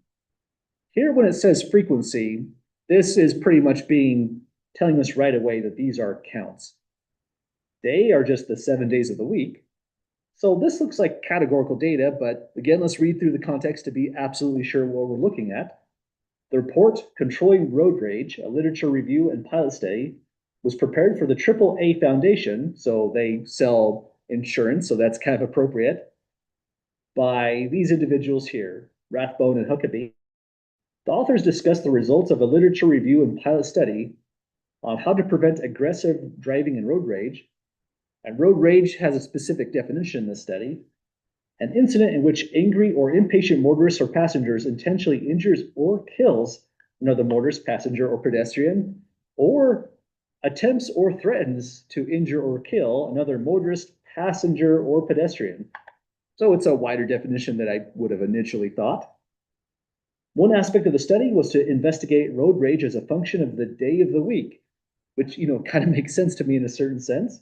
Here, when it says frequency, this is pretty much telling us right away that these are counts. They are just the 7 days of the week. So this looks like categorical data, but again, let's read through the context to be absolutely sure what we're looking at. The report, Controlling Road Rage, a literature review and pilot study, was prepared for the AAA Foundation, so they sell insurance, so that's kind of appropriate, by these individuals here, Rathbone and Huckabee. The authors discussed the results of a literature review and pilot study on how to prevent aggressive driving and road rage. And road rage has a specific definition in this study: an incident in which angry or impatient motorists or passengers intentionally injures or kills another motorist, passenger, or pedestrian, or attempts or threatens to injure or kill another motorist, passenger, or pedestrian. So it's a wider definition than I would have initially thought. One aspect of the study was to investigate road rage as a function of the day of the week, which, kind of makes sense to me in a certain sense.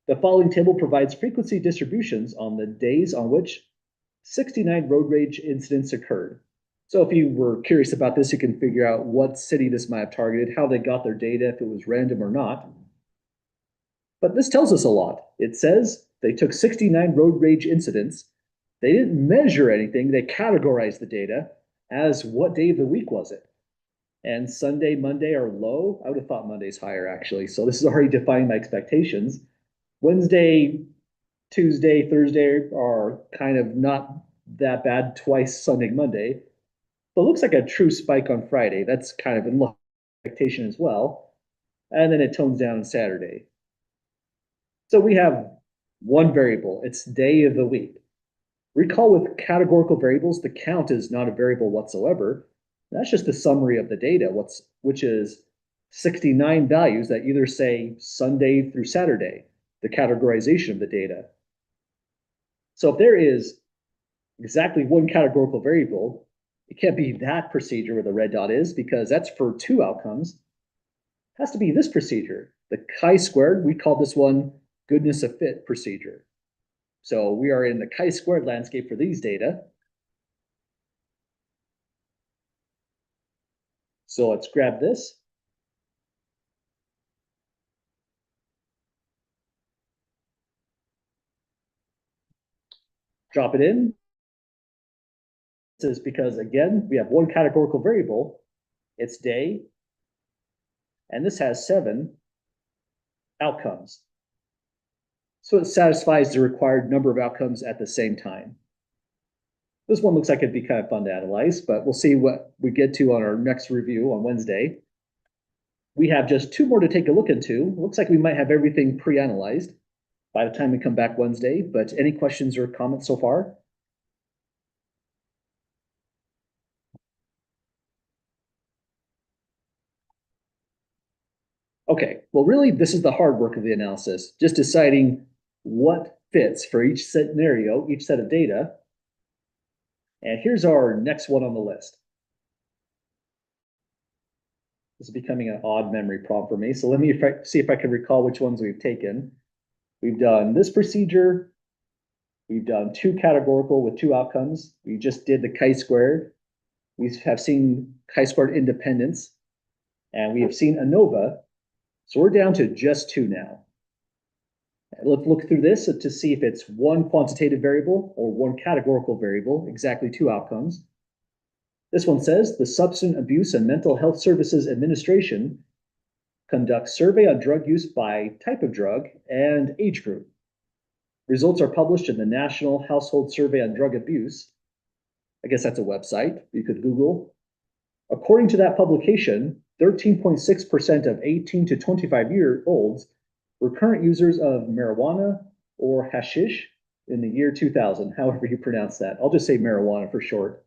The following table provides frequency distributions on the days on which 69 road rage incidents occurred. So if you were curious about this, you can figure out what city this might have targeted, how they got their data, if it was random or not. But this tells us a lot. It says they took 69 road rage incidents. They didn't measure anything. They categorized the data as what day of the week was it. And Sunday, Monday are low. I would have thought Monday's higher, actually. So this is already defining my expectations. Wednesday, Tuesday, Thursday are kind of not that bad. Twice Sunday, Monday. But it looks like a true spike on Friday. That's kind of an expectation as well. And then it tones down on Saturday. So we have one variable. It's day of the week. Recall with categorical variables, the count is not a variable whatsoever. That's just a summary of the data, which is 69 values that either say Sunday through Saturday, the categorization of the data. So if there is exactly one categorical variable, it can't be that procedure where the red dot is, because that's for 2 outcomes. It has to be this procedure, the chi-squared. We call this one goodness of fit procedure. So we are in the chi-squared landscape for these data. So let's grab this. Drop it in. This is because, again, we have one categorical variable. It's day. And this has 7. outcomes. So it satisfies the required number of outcomes at the same time. This one looks like it'd be kind of fun to analyze, but we'll see what we get to on our next review on Wednesday. We have just two more to take a look into. Looks like we might have everything pre-analyzed by the time we come back Wednesday, but any questions or comments so far? Okay, well, really, this is the hard work of the analysis, just deciding what fits for each scenario, each set of data. And here's our next one on the list. This is becoming an odd memory problem for me. So let me see if I can recall which ones we've taken. We've done this procedure. We've done two categorical with two outcomes. We just did the chi-squared. We have seen chi-squared independence, and we have seen ANOVA. So we're down to just two now. Let's look through this to see if it's one quantitative variable or one categorical variable, exactly two outcomes. This one says the Substance Abuse and Mental Health Services Administration conducts survey on drug use by type of drug and age group. Results are published in the National Household Survey on Drug Abuse. I guess that's a website you could Google. According to that publication, 13.6% of 18 to 25-year-olds were current users of marijuana or hashish in the year 2000, however you pronounce that. I'll just say marijuana for short.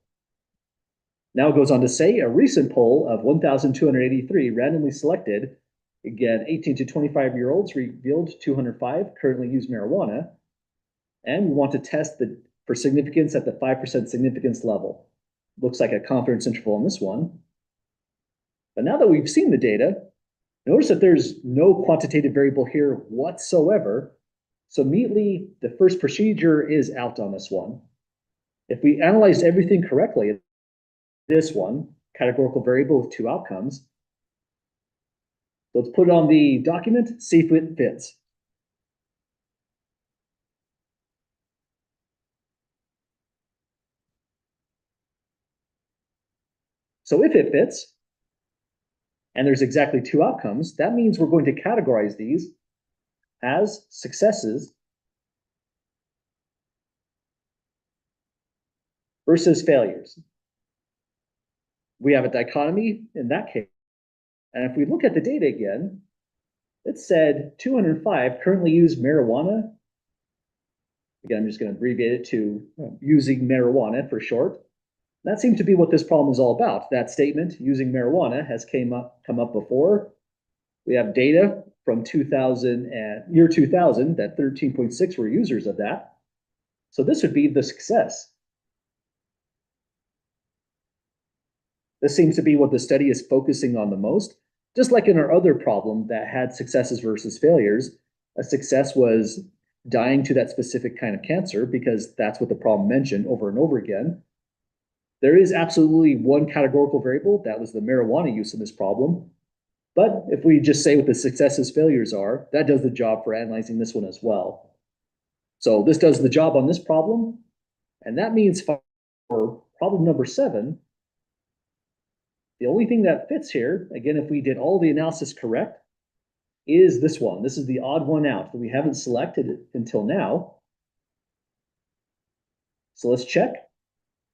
Now it goes on to say a recent poll of 1,283 randomly selected, again, 18 to 25-year-olds revealed 205 currently use marijuana, and we want to test for significance at the 5% significance level. Looks like a confidence interval on this one. But now that we've seen the data, notice that there's no quantitative variable here whatsoever. So immediately, the first procedure is out on this one. If we analyzed everything correctly, this one, categorical variable with two outcomes, let's put it on the document, see if it fits. So if it fits, and there's exactly two outcomes, that means we're going to categorize these as successes versus failures. We have a dichotomy in that case. And if we look at the data again, it said 205 currently use marijuana. Again, I'm just going to abbreviate it to using marijuana for short. That seems to be what this problem is all about. That statement, using marijuana, has come up before. We have data from 2000 and year 2000 that 13.6 were users of that. So this would be the success. This seems to be what the study is focusing on the most. Just like in our other problem that had successes versus failures, a success was dying to that specific kind of cancer because that's what the problem mentioned over and over again. There is absolutely one categorical variable, that was the marijuana use in this problem. But if we just say what the successes failures are, that does the job for analyzing this one as well. So this does the job on this problem. And that means for problem number 7, the only thing that fits here, again, if we did all the analysis correct, is this one. This is the odd one out that we haven't selected until now. So let's check.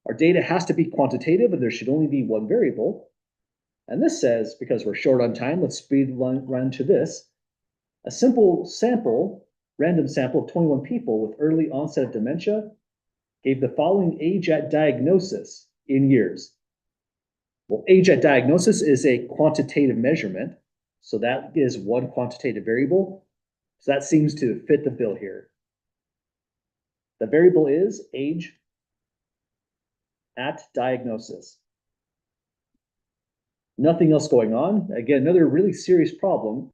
Our data has to be quantitative and there should only be one variable. And this says, because we're short on time, let's speed run to this. A simple sample, random sample of 21 people with early onset of dementia gave the following age at diagnosis in years. Well, age at diagnosis is a quantitative measurement. So that is one quantitative variable. So that seems to fit the bill here. The variable is age at diagnosis. Nothing else going on. Again, another really serious problem.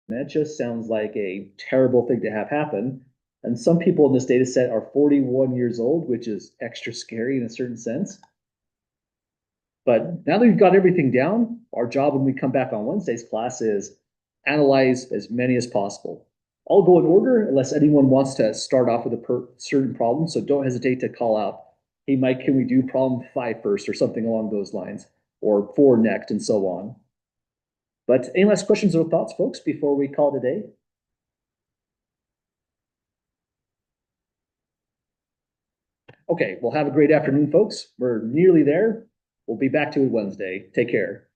Dementia sounds like a terrible thing to have happen. And some people in this data set are 41 years old, which is extra scary in a certain sense. But now that we've got everything down, our job when we come back on Wednesday's class is analyze as many as possible. I'll go in order unless anyone wants to start off with a certain problem. So don't hesitate to call out, hey, Mike, can we do problem 5 first or something along those lines, or 4 next and so on. But any last questions or thoughts, folks, before we call it a day? Okay, well, have a great afternoon, folks. We're nearly there. We'll be back to it Wednesday. Take care.